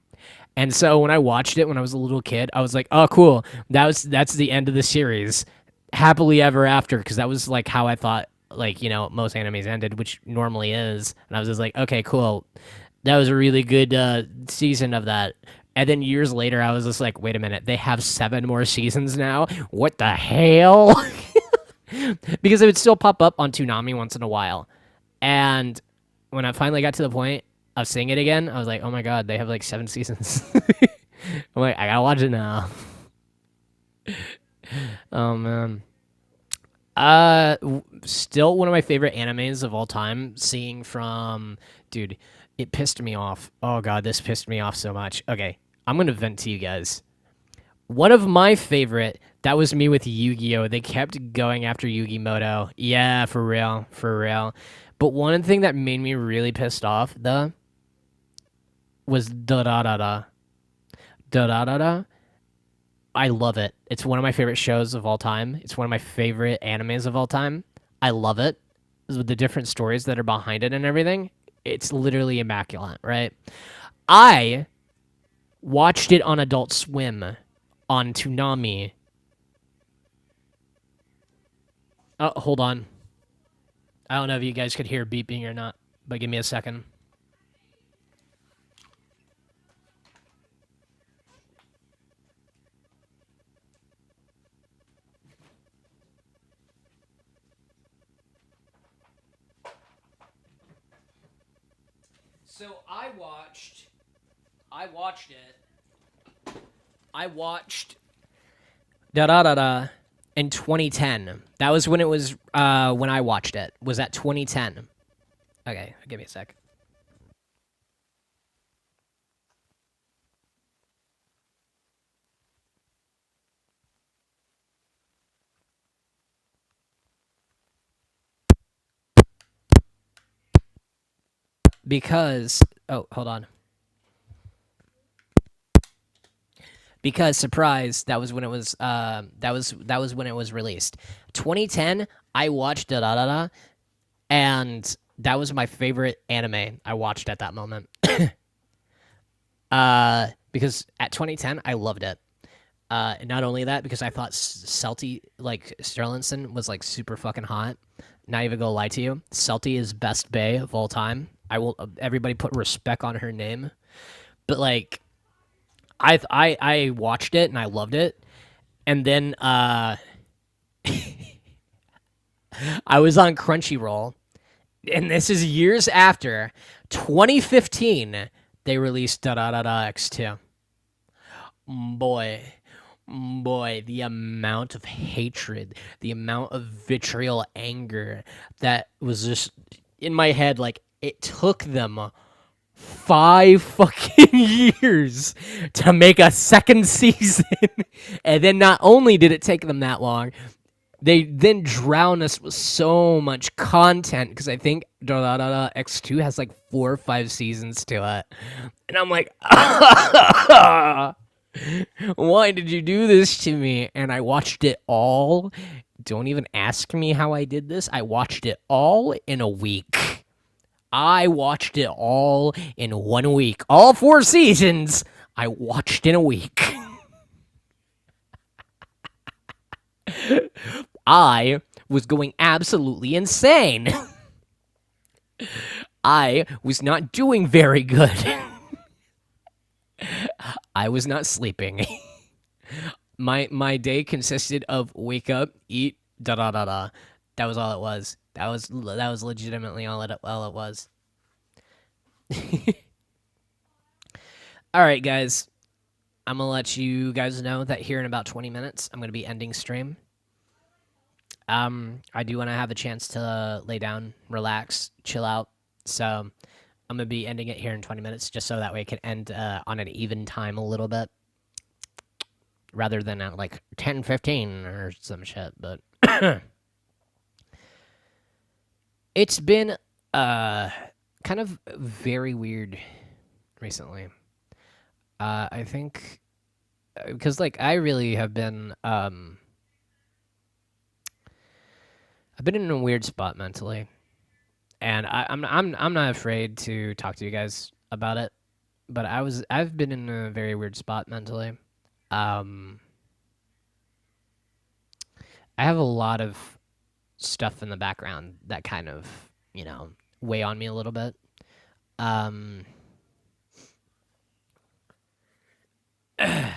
And so when I watched it when I was a little kid, I was like, "Oh, cool! That's the end of the series, happily ever after." Because that was like how I thought, like most animes ended, which normally is. And I was just like, "Okay, cool, that was a really good season of that." And then years later, I was just like, "Wait a minute, they have 7 more seasons now? What the hell?" Because it would still pop up on Toonami once in a while, and when I finally got to the point of seeing it again, I was like, "Oh my god, they have like 7 seasons." I'm like, I gotta watch it now. Oh man. Still one of my favorite animes of all time. Seeing from, dude, it pissed me off. Oh god, this pissed me off so much. Okay, I'm gonna vent to you guys. One of my favorite. That was me with Yu-Gi-Oh. They kept going after Yu-Gi-Moto. Yeah, for real, for real. But one thing that made me really pissed off, though, was da da da da da da da da. I love it. It's one of my favorite shows of all time. It's one of my favorite animes of all time. I love it. With the different stories that are behind it and everything, it's literally immaculate, right? I watched it on Adult Swim on Toonami. Oh, hold on. I don't know if you guys could hear beeping or not, but give me a second. So I watched it. I watched da da da da in 2010. That was when it was when I watched it. Was that 2010? Okay, give me a sec. Because hold on. Because surprise, that was when it was that was when it was released. 2010, I watched da da da da, and that was my favorite anime I watched at that moment. Because at 2010, I loved it. And not only that, because I thought Celty, like Sterlinson, was like super fucking hot. Not even gonna lie to you, Celty is best bae of all time. I will. Everybody put respect on her name. But like, I watched it and I loved it, and then I was on Crunchyroll, and this is years after 2015. They released Da Da Da Da X2. Boy, boy, the amount of hatred, the amount of vitriol, anger that was just in my head. Like, it took them 5 fucking years to make a second season. And then not only did it take them that long, they then drown us with so much content, because I think Da Da Da Da X2 has like 4 or 5 seasons to it. And I'm like, why did you do this to me? And I watched it all. Don't even ask me how I did this. I watched it all in a week. I watched it all in 1 week. All 4 seasons, I watched in a week. I was going absolutely insane. I was not doing very good. I was not sleeping. My day consisted of wake up, eat, da da da da. That was all it was. That was legitimately all it was. All right, guys. I'm gonna let you guys know that here in about 20 minutes, I'm gonna be ending stream. I do want to have a chance to lay down, relax, chill out. So I'm gonna be ending it here in 20 minutes, just so that way it can end on an even time a little bit, rather than at like 10:15 or some shit. But it's been kind of very weird recently. I think because like I really have been I've been in a weird spot mentally, and I'm not afraid to talk to you guys about it. But I've been in a very weird spot mentally. Um, I have a lot of stuff in the background that kind of weigh on me a little bit. Um, and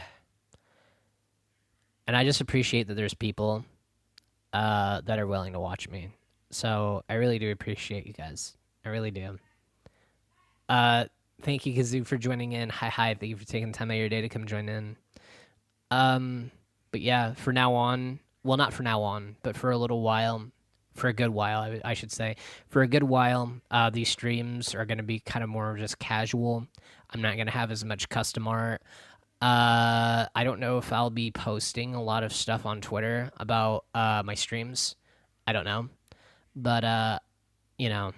I just appreciate that there's people that are willing to watch me. So I really do appreciate you guys. I really do. Uh, Thank you, Kazoo, for joining in. Hi. Thank you for taking time out of your day to come join in. But yeah, for now on, well, not for now on, but for a little while, for a good while, I should say, for a good while, these streams are going to be kind of more just casual. I'm not going to have as much custom art. I don't know if I'll be posting a lot of stuff on Twitter about my streams. I don't know, but you know,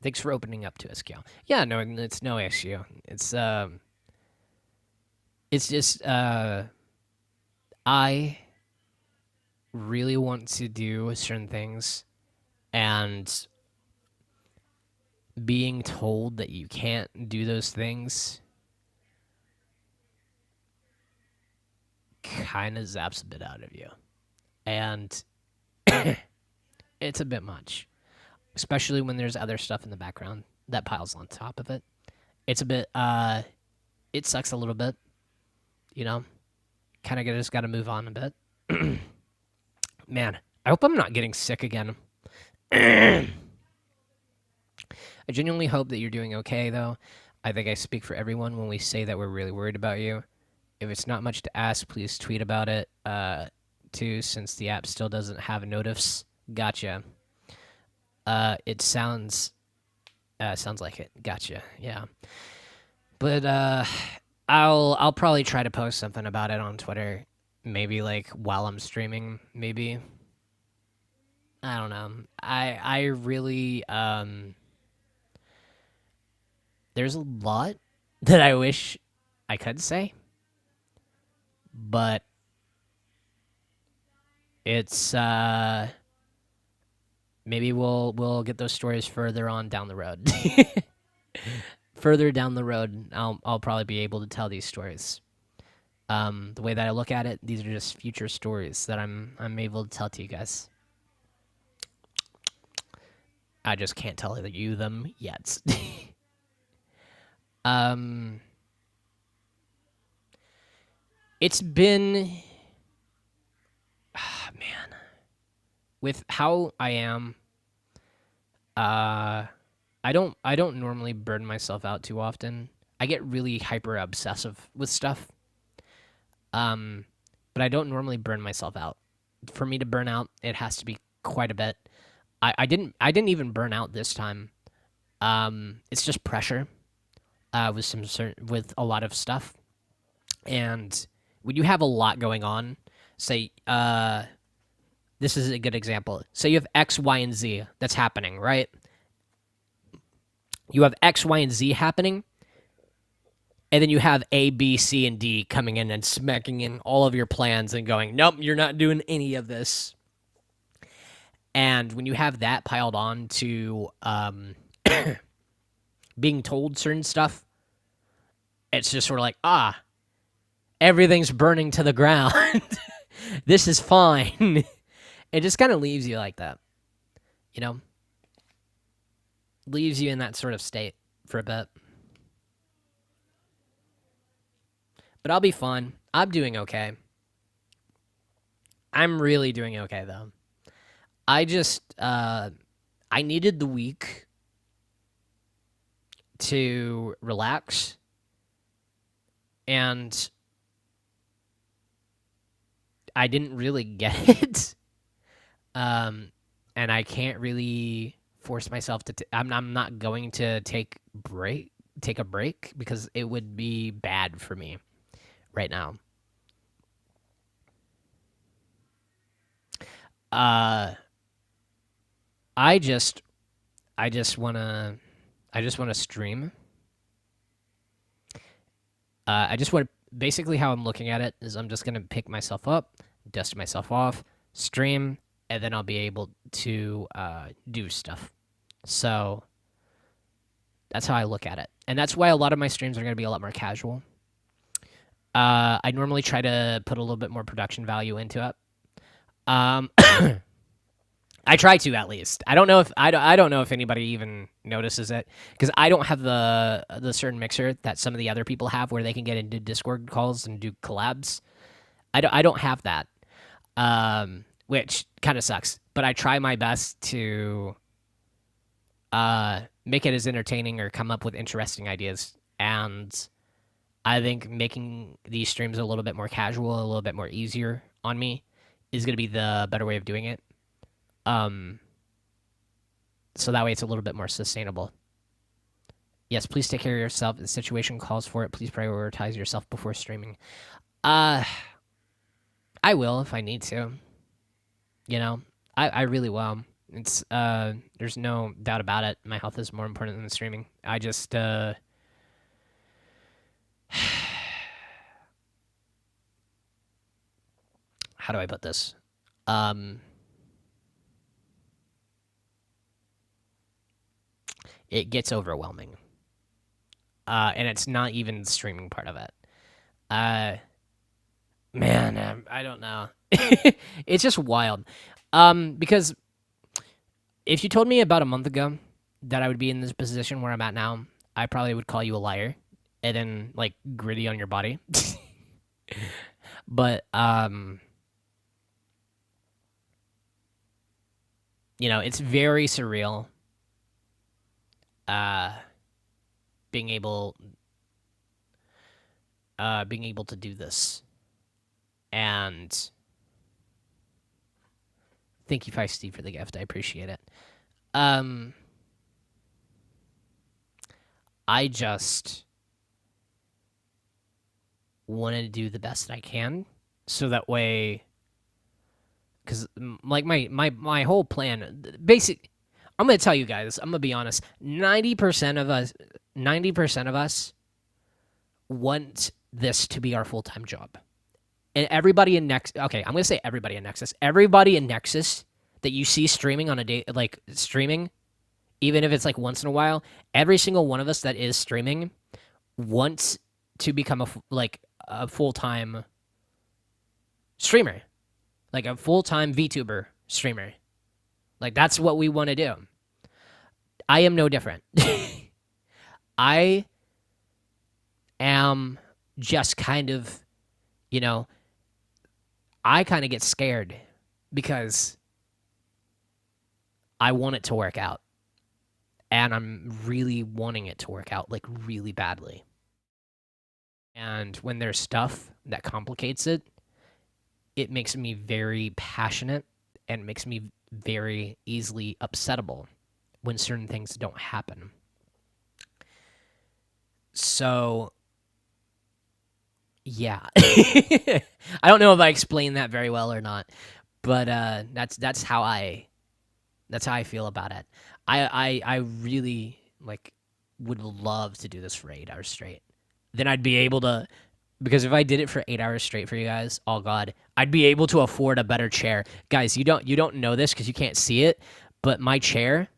thanks for opening up to us, Kyo. Yeah, no, it's no issue. It's just I really want to do certain things, and being told that you can't do those things kind of zaps a bit out of you. And It's a bit much, especially when there's other stuff in the background that piles on top of it. It's a bit. It sucks a little bit. You know, kind of just got to move on a bit. Man, I hope I'm not getting sick again. I genuinely hope that you're doing okay, though. I think I speak for everyone when we say that we're really worried about you. If it's not much to ask, please tweet about it, too, since the app still doesn't have notifs. Gotcha. It sounds like it. Gotcha. Yeah. But I'll probably try to post something about it on Twitter. Maybe like while I'm streaming, maybe. I don't know. I really there's a lot that I wish I could say, but it's maybe we'll get those stories further on down the road. Further down the road, I'll probably be able to tell these stories. The way that I look at it, these are just future stories that I'm able to tell to you guys. I just can't tell you them yet. It's been man, with how I am, I don't normally burn myself out too often. I get really hyper obsessive with stuff. But I don't normally burn myself out. For me to burn out, it has to be quite a bit. I didn't even burn out this time. It's just pressure. With a lot of stuff, and when you have a lot going on, say, this is a good example. Say you have X, Y, and Z that's happening, right? You have X, Y, and Z happening, and then you have A, B, C, and D coming in and smacking in all of your plans and going, nope, you're not doing any of this. And when you have that piled on to being told certain stuff, it's just sort of like, everything's burning to the ground. This is fine. It just kind of leaves you like that, you know? Leaves you in that sort of state for a bit. But I'll be fine. I'm doing okay. I'm really doing okay, though. I just, I needed the week to relax, and I didn't really get it. And I can't really force myself to. I'm not going to take a break because it would be bad for me right now. I just wanna stream. I just want basically how I'm looking at it is I'm just gonna pick myself up, dust myself off, stream, and then I'll be able to do stuff. So that's how I look at it, and that's why a lot of my streams are gonna be a lot more casual. I normally try to put a little bit more production value into it. I try to at least. I don't know if I don't know if anybody even notices it because I don't have the certain mixer that some of the other people have where they can get into Discord calls and do collabs. I don't have that, which kind of sucks. But I try my best to make it as entertaining or come up with interesting ideas. And I think making these streams a little bit more casual, a little bit more easier on me is going to be the better way of doing it. So that way it's a little bit more sustainable. Yes, please take care of yourself. If the situation calls for it, please prioritize yourself before streaming. I will if I need to. You know, I really will. It's there's no doubt about it. My health is more important than the streaming. I just how do I put this? It gets overwhelming. And it's not even the streaming part of it. Man, I don't know. It's just wild. Because if you told me about a month ago that I would be in this position where I'm at now, I probably would call you a liar and then like gritty on your body. But it's very surreal uh being able to do this. And thank you, Feisty, for the gift. I appreciate it. Um I just want to do the best that I can so that way, because like my whole plan basic, I'm gonna tell you guys, I'm gonna be honest, 90% of us want this to be our full-time job. And everybody in I'm gonna say everybody in Nexus that you see streaming on a day, like streaming, even if it's like once in a while, every single one of us that is streaming wants to become a full-time streamer, like a full-time VTuber streamer. Like that's what we want to do. I am no different. I am just kind of, I kind of get scared because I want it to work out. And I'm really wanting it to work out, like really badly. And when there's stuff that complicates it, it makes me very passionate and makes me very easily upsettable when certain things don't happen. So, yeah. I don't know if I explained that very well or not, but that's how I feel about it. I really would love to do this for 8 hours straight. Then I'd be able to, because if I did it for 8 hours straight for you guys, oh god, I'd be able to afford a better chair. Guys, you don't know this because you can't see it, but my chair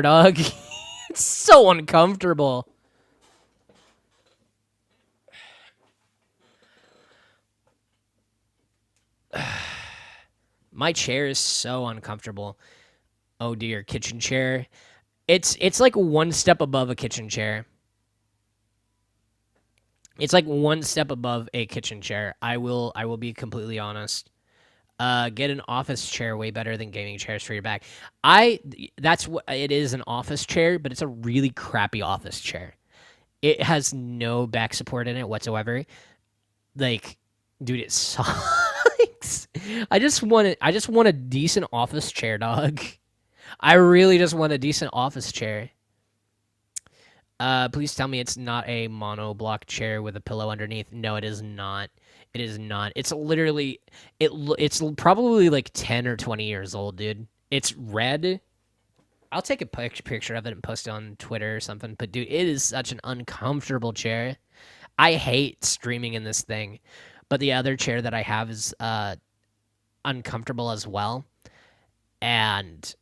dog, it's so uncomfortable. My chair is so uncomfortable. Oh dear, kitchen chair. It's like one step above a kitchen chair. It's like one step above a kitchen chair. I will be completely honest. Get an office chair, way better than gaming chairs for your back. That's what it is, an office chair, but it's a really crappy office chair. It has no back support in it whatsoever. Like, dude, it sucks. I just want a decent office chair, dog. I really just want a decent office chair. Please tell me it's not a monoblock chair with a pillow underneath. No, it is not. It is not. It's literally it's probably like 10 or 20 years old, dude. It's red. I'll take a picture of it and post it on Twitter or something. But dude, it is such an uncomfortable chair. I hate streaming in this thing. But the other chair that I have is uncomfortable as well. And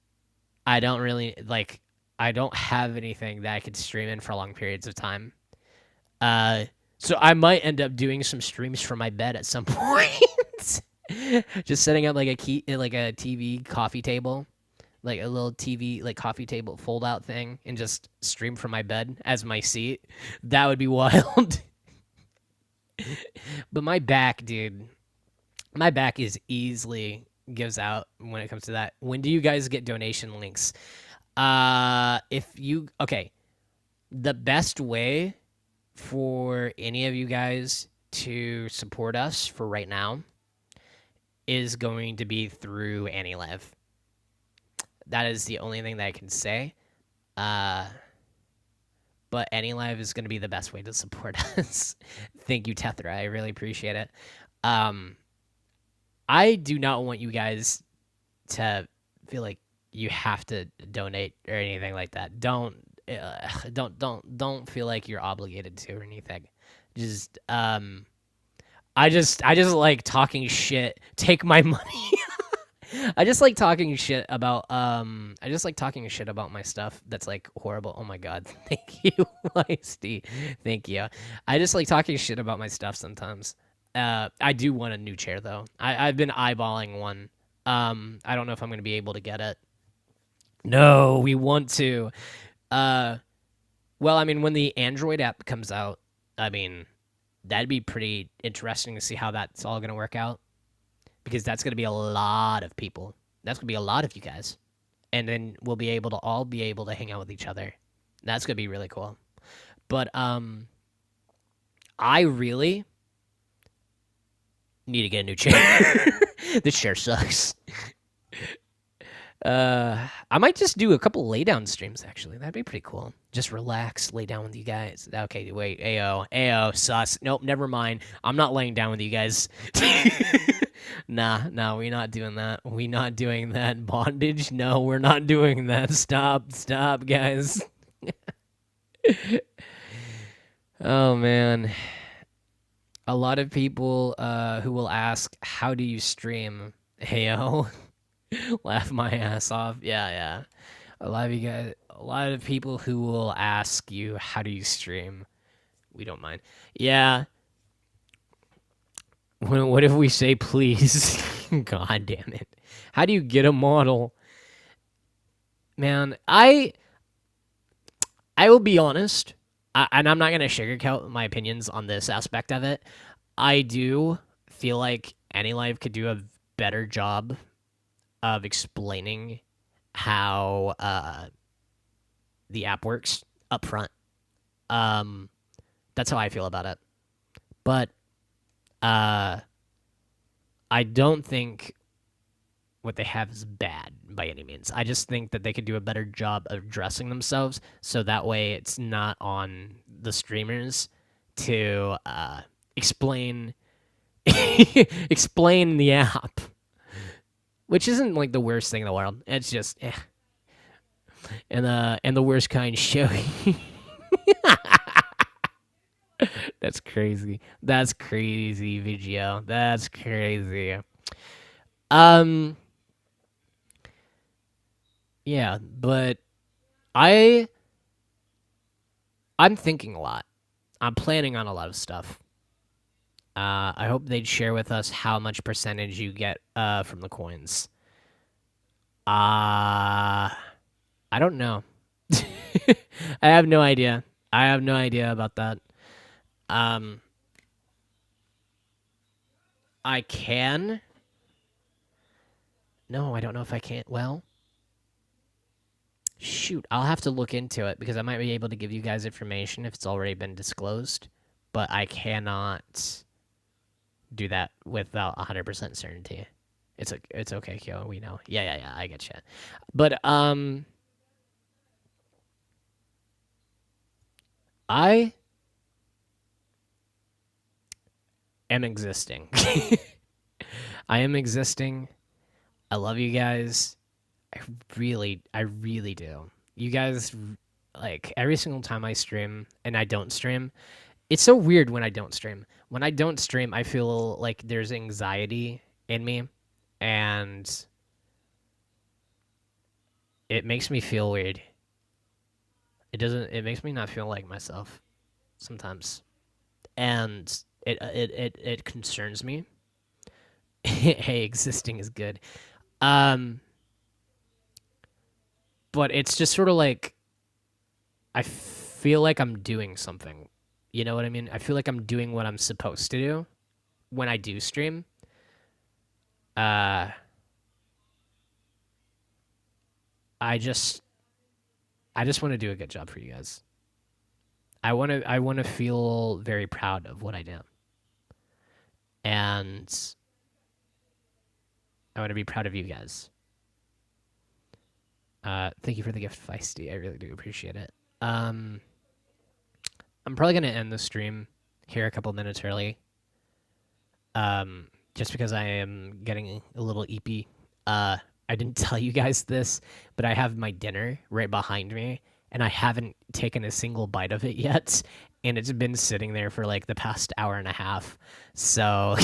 I don't really I don't have anything that I could stream in for long periods of time. So I might end up doing some streams from my bed at some point. Just setting up like a TV coffee table, like a little TV coffee table fold out thing, and just stream from my bed as my seat. That would be wild. But my back, dude, my back is easily gives out when it comes to that. When do you guys get donation links? The best way for any of you guys to support us for right now is going to be through AniLive. That is the only thing that I can say. But AniLive is going to be the best way to support us. Thank you, Tethra. I really appreciate it. I do not want you guys to feel like you have to donate or anything like that. Don't feel like you're obligated to or anything. Just I just like talking shit. Take my money. I just like talking shit about my stuff that's like horrible. Oh my god. Thank you, Feisty. Thank you. I just like talking shit about my stuff sometimes. I do want a new chair though. I've been eyeballing one. I don't know if I'm gonna be able to get it. No, we want to. Uh, well, I mean, when the Android app comes out, I mean, that'd be pretty interesting to see how that's all going to work out because that's going to be a lot of people. That's going to be a lot of you guys. And then we'll be able to all be able to hang out with each other. That's going to be really cool. But I really need to get a new chair. This chair sucks. I might just do a couple lay down streams. Actually, that'd be pretty cool. Just relax, lay down with you guys. Okay, wait, ao, sus. Nope, never mind. I'm not laying down with you guys. Nah, we're not doing that. We not doing that. Bondage? No, we're not doing that. Stop, guys. Oh man, a lot of people who will ask, "How do you stream?" Ao. Laugh my ass off. Yeah. A lot of you guys, a lot of people who will ask you, how do you stream? We don't mind. Yeah. What if we say please? God damn it. How do you get a model? Man, I will be honest, and I'm not going to sugarcoat my opinions on this aspect of it. I do feel like AniLive could do a better job of explaining how the app works up front. That's how I feel about it. But I don't think what they have is bad by any means. I just think that they could do a better job of addressing themselves, so that way it's not on the streamers to explain explain the app, which isn't like the worst thing in the world. It's just and the worst kind showy. That's crazy. That's crazy, Vigio. That's crazy. Um yeah, but I I'm thinking a lot. I'm planning on a lot of stuff. I hope they'd share with us how much percentage you get from the coins. I don't know. I have no idea. I have no idea about that. Um, I can. No, I don't know if I can. Well, shoot, I'll have to look into it because I might be able to give you guys information if it's already been disclosed, but I cannot do that without 100% certainty. It's okay, Kyo. We know. Yeah. I get you. But I am existing. I am existing. I love you guys. I really do. You guys, like, every single time I stream and I don't stream, it's so weird when I don't stream. When I don't stream, I feel like there's anxiety in me, and it makes me feel weird. It makes me not feel like myself sometimes. And it concerns me. Hey, existing is good. Um, but it's just sort of like I feel like I'm doing something. You know what I mean? I feel like I'm doing what I'm supposed to do when I do stream. Uh, I just want to do a good job for you guys. I want to feel very proud of what I do. And I want to be proud of you guys. Thank you for the gift, Feisty. I really do appreciate it. I'm probably gonna end the stream here a couple minutes early. Just because I am getting a little eepy. I didn't tell you guys this, but I have my dinner right behind me, and I haven't taken a single bite of it yet, and it's been sitting there for like the past hour and a half. So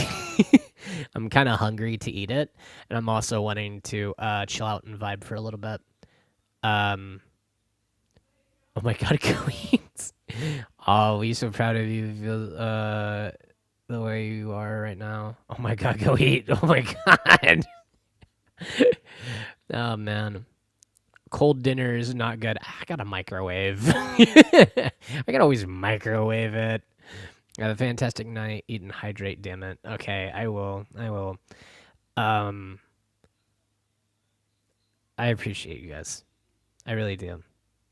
I'm kind of hungry to eat it, and I'm also wanting to chill out and vibe for a little bit. Oh my god, Queens! Oh, we're so proud of you. The way you are right now. Oh my god, go eat! Oh my god! Oh man. Cold dinner is not good. I got a microwave. I can always microwave it. Have a fantastic night. Eat and hydrate. Damn it. Okay, I will. I will. Um, I appreciate you guys. I really do.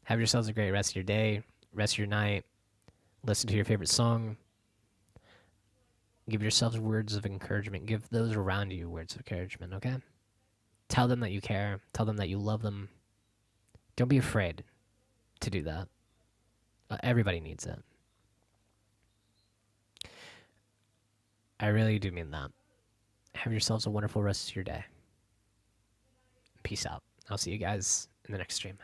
Have yourselves a great rest of your day, rest of your night. Listen to your favorite song. Give yourselves words of encouragement. Give those around you words of encouragement, okay? Tell them that you care. Tell them that you love them. Don't be afraid to do that. Everybody needs it. I really do mean that. Have yourselves a wonderful rest of your day. Peace out. I'll see you guys in the next stream.